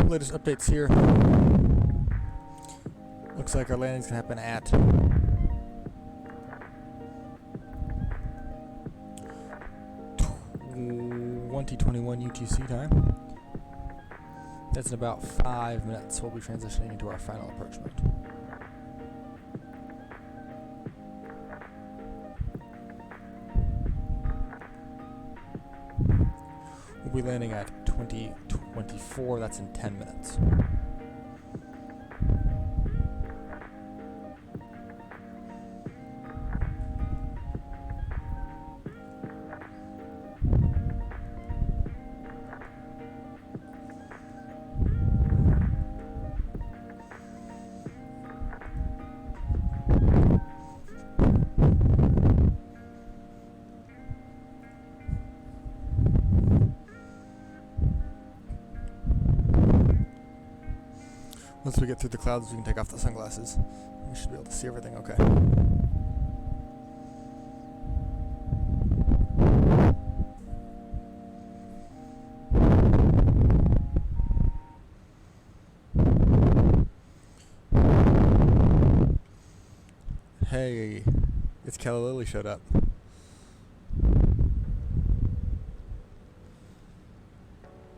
Latest updates here. Looks like our landing's gonna happen at 2021 UTC time. That's in about 5 minutes. We'll be transitioning into our final approach mode. We'll be landing at 2024. That's in 10 minutes. Once we get through the clouds, we can take off the sunglasses. We should be able to see everything okay. Hey, it's Calla Lily showed up.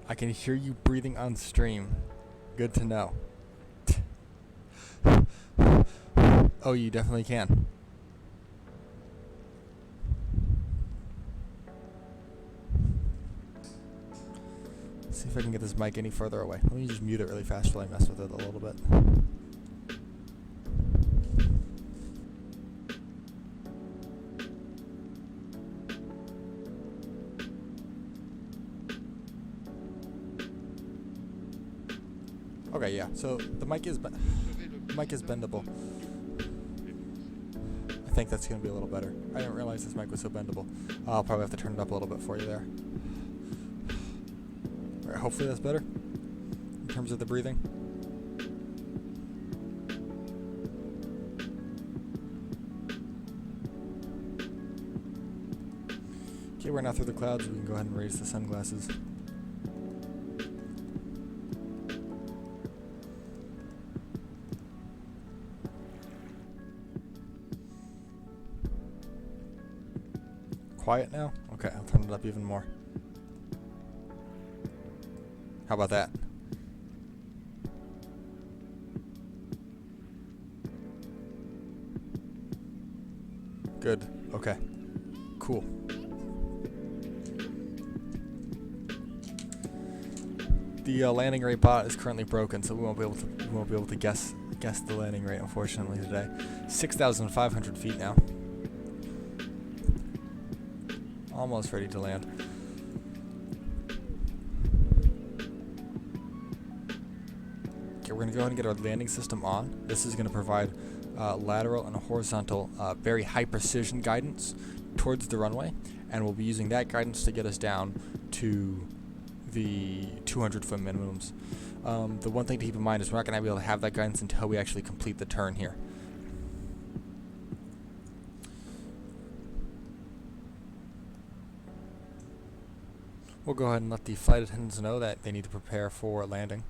I can hear you breathing on stream. Good to know. Oh, you definitely can. Let's see if I can get this mic any further away. Let me just mute it really fast while I mess with it a little bit. Okay, yeah. So the mic is bendable. I think that's going to be a little better. I didn't realize this mic was so bendable. I'll probably have to turn it up a little bit for you there. Alright, hopefully that's better in terms of the breathing. Okay, we're now through the clouds. We can go ahead and raise the sunglasses. Quiet now? Okay, I'll turn it up even more. How about that? Good. Okay. Cool. The landing rate bot is currently broken, so we won't be able to guess the landing rate, unfortunately, today. 6,500 feet now. Almost ready to land. Okay, we're going to go ahead and get our landing system on. This is going to provide lateral and horizontal, very high precision guidance towards the runway, and we'll be using that guidance to get us down to the 200-foot minimums. The one thing to keep in mind is we're not going to be able to have that guidance until we actually complete the turn here. We'll go ahead and let the flight attendants know that they need to prepare for landing.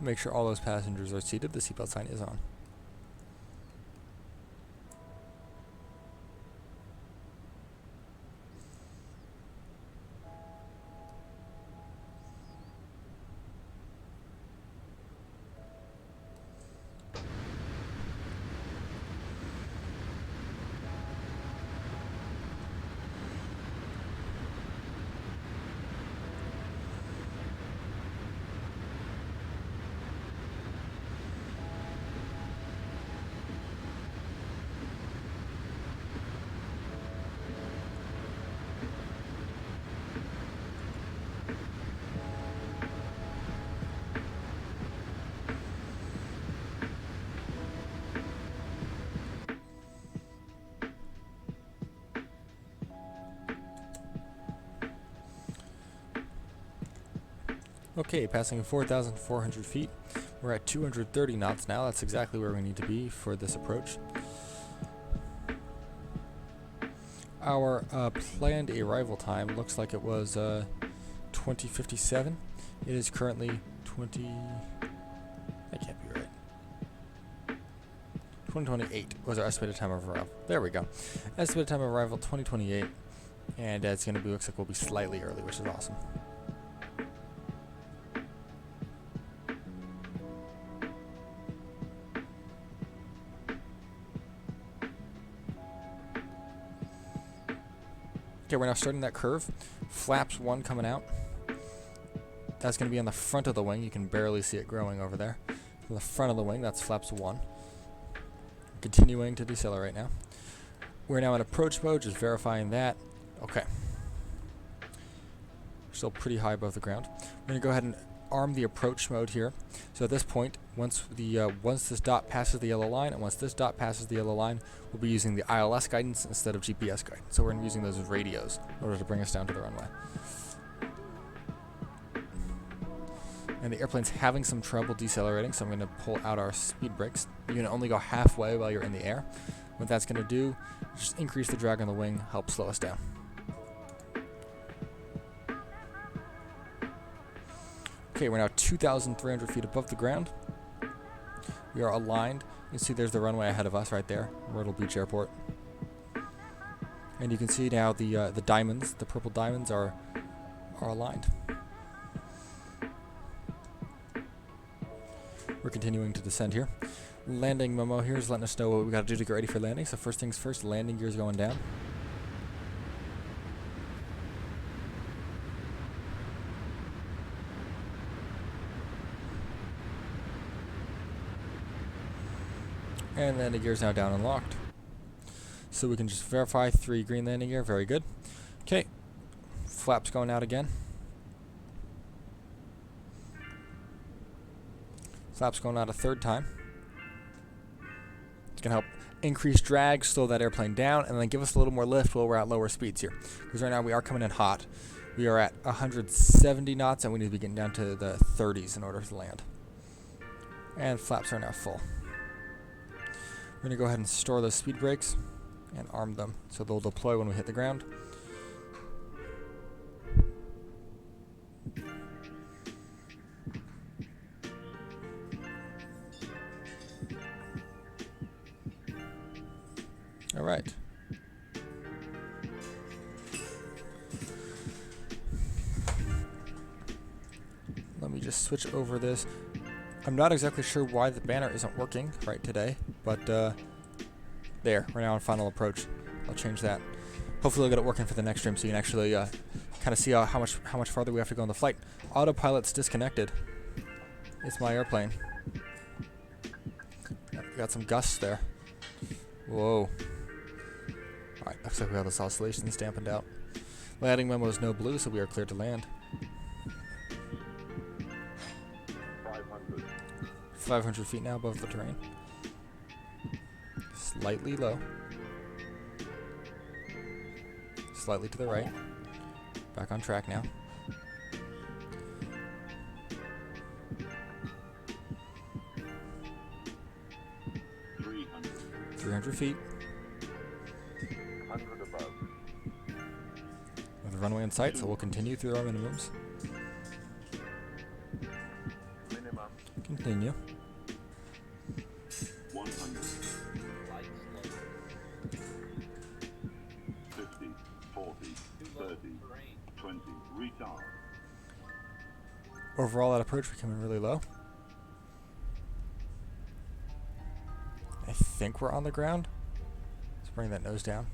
Make sure all those passengers are seated. The seatbelt sign is on. Okay, passing 4,400 feet. We're at 230 knots now. That's exactly where we need to be for this approach. Our planned arrival time looks like it was 20:57. It is currently 20... That can't be right. 2028 was our estimated time of arrival. There we go. Estimated time of arrival 2028, and it's going to be, looks like we'll be slightly early, which is awesome. Okay, we're now starting that curve. Flaps 1 coming out. That's going to be on the front of the wing. You can barely see it growing over there. On the front of the wing, that's flaps 1. Continuing to decelerate now. We're now in approach mode, just verifying that. Okay. Still pretty high above the ground. We're going to go ahead and arm the approach mode here. So at this point, once this dot passes the yellow line, and once this dot passes the yellow line, we'll be using the ILS guidance instead of GPS guidance. So we're going to be using those radios in order to bring us down to the runway. And the airplane's having some trouble decelerating, so I'm going to pull out our speed brakes. You can only go halfway while you're in the air. What that's going to do is just increase the drag on the wing, help slow us down. Okay, we're now 2,300 feet above the ground. We are aligned. You can see there's the runway ahead of us right there, Myrtle Beach Airport. And you can see now the diamonds, the purple diamonds are aligned. We're continuing to descend here. Landing memo here is letting us know what we got to do to get ready for landing. So first things first, landing gear's going down. And landing gear's now down and locked. So we can just verify 3 green landing gear. Very good. Okay. Flaps going out again. Flaps going out a 3rd time. It's going to help increase drag, slow that airplane down, and then give us a little more lift while we're at lower speeds here. Because right now we are coming in hot. We are at 170 knots, and we need to be getting down to the 30s in order to land. And flaps are now full. We're going to go ahead and store those speed brakes and arm them so they'll deploy when we hit the ground. All right. Let me just switch over this. I'm not exactly sure why the banner isn't working right today, but there, we're now on final approach. I'll change that. Hopefully I'll get it working for the next stream so you can actually kind of see how much farther we have to go on the flight. Autopilot's disconnected. It's my airplane. Got some gusts there. Whoa. Alright, looks like we have this oscillation dampened out. Landing memo is no blue, so we are cleared to land. 500 feet now above the terrain. Slightly low. Slightly to the right. Back on track now. 300 feet. 100 above. With the runway in sight, so we'll continue through our minimums. Minimum. Continue. 100. 50, 40, 30, 20. Retard. Overall, that approach, we come in really low. I think we're on the ground. Let's bring that nose down.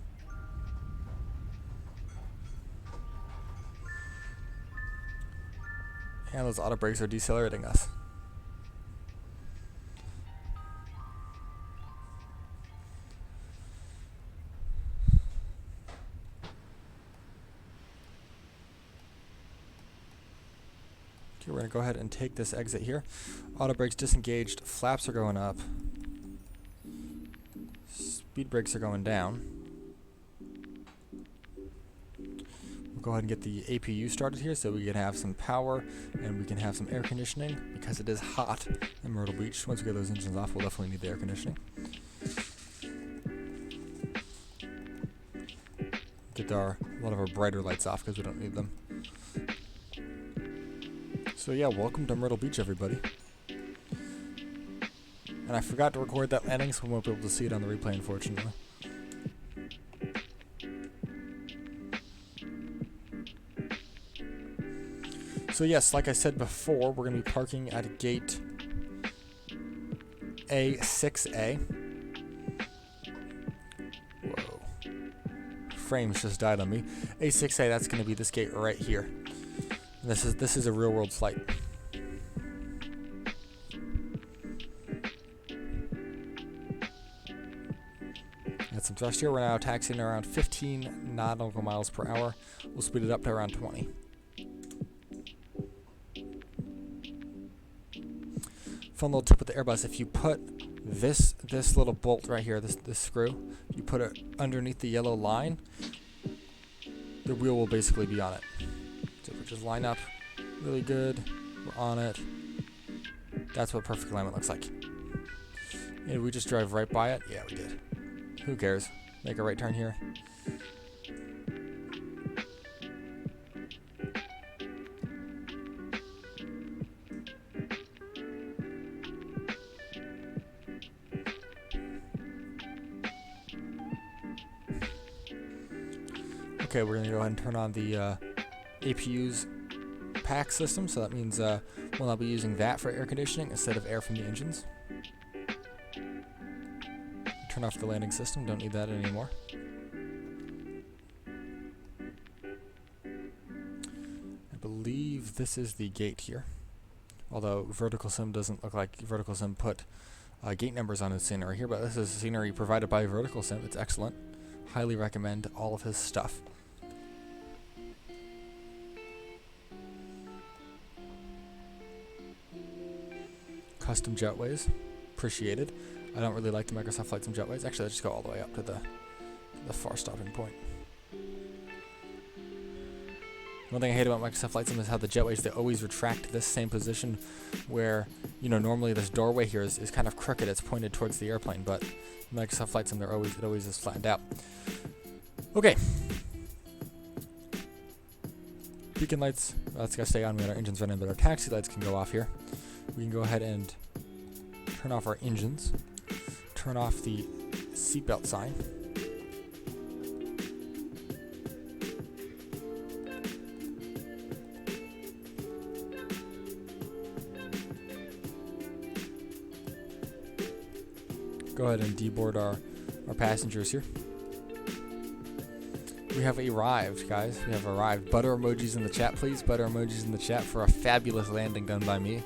And those auto brakes are decelerating us. Okay, we're going to go ahead and take this exit here. Auto brakes disengaged, flaps are going up. Speed brakes are going down. We'll go ahead and get the APU started here so we can have some power and we can have some air conditioning because it is hot in Myrtle Beach. Once we get those engines off, we'll definitely need the air conditioning. Get a lot of our brighter lights off because we don't need them. So yeah, welcome to Myrtle Beach, everybody. And I forgot to record that landing, so we won't be able to see it on the replay, unfortunately. So yes, like I said before, we're going to be parking at gate A6A. Whoa. Frames just died on me. A6A, that's going to be this gate right here. And this is a real-world flight. Got some thrust here. We're now taxiing around 15 nautical miles per hour. We'll speed it up to around 20. Fun little tip with the Airbus: if you put this little bolt right here, this screw, you put it underneath the yellow line, the wheel will basically be on it. So if we just line up really good, we're on it. That's what perfect alignment looks like. And did we just drive right by it? Yeah, we did. Who cares? Make a right turn here. Okay, we're going to go ahead and turn on the APU's pack system, so that means we'll now be using that for air conditioning instead of air from the engines. Turn off the landing system, don't need that anymore. I believe this is the gate here. Although Vertical Sim doesn't look like Vertical Sim put gate numbers on his scenery here, but this is scenery provided by Vertical Sim. It's excellent. Highly recommend all of his stuff. Custom jetways, appreciated. I don't really like the Microsoft Flight Sim jetways. Actually, let's just go all the way up to the far stopping point. One thing I hate about Microsoft Flight Sim is how the jetways, they always retract this same position where, you know, normally this doorway here is kind of crooked. It's pointed towards the airplane, but Microsoft Flight Sim, it always is flattened out. Okay. Beacon lights, that's got to stay on. We got our engines running, but our taxi lights can go off here. We can go ahead and turn off our engines, turn off the seatbelt sign. Go ahead and deboard our passengers here. We have arrived, guys. We have arrived. Butter emojis in the chat, please. Butter emojis in the chat for a fabulous landing done by me.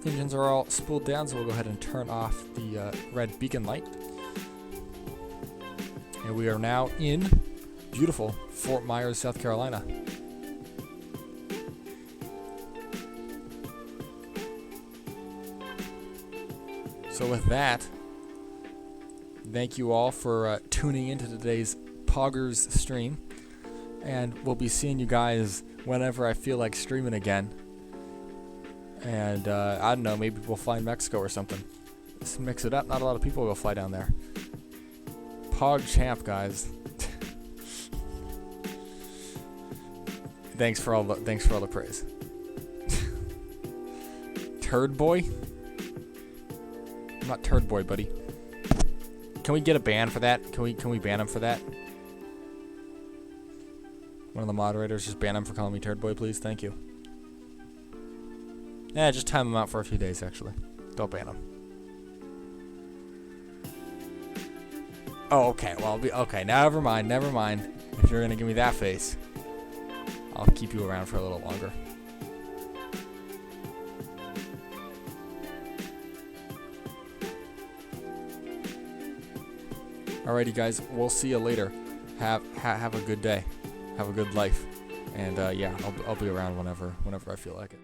Engines are all spooled down, so we'll go ahead and turn off the red beacon light. And we are now in beautiful Fort Myers, South Carolina. So with that, thank you all for tuning into today's Poggers stream. And we'll be seeing you guys whenever I feel like streaming again. And I don't know, maybe we'll fly in Mexico or something. Let's mix it up. Not a lot of people will fly down there. Pog champ, guys. Thanks for all the praise. Turd boy? I'm not turd boy, buddy. Can we get a ban for that? Can we ban him for that? One of the moderators, just ban him for calling me turd boy, please. Thank you. Yeah, just time him out for a few days, actually. Don't ban him. Oh, okay. Well, okay. Never mind. If you're gonna give me that face, I'll keep you around for a little longer. Alrighty, guys. We'll see you later. Have a good day. Have a good life. And yeah, I'll be around whenever I feel like it.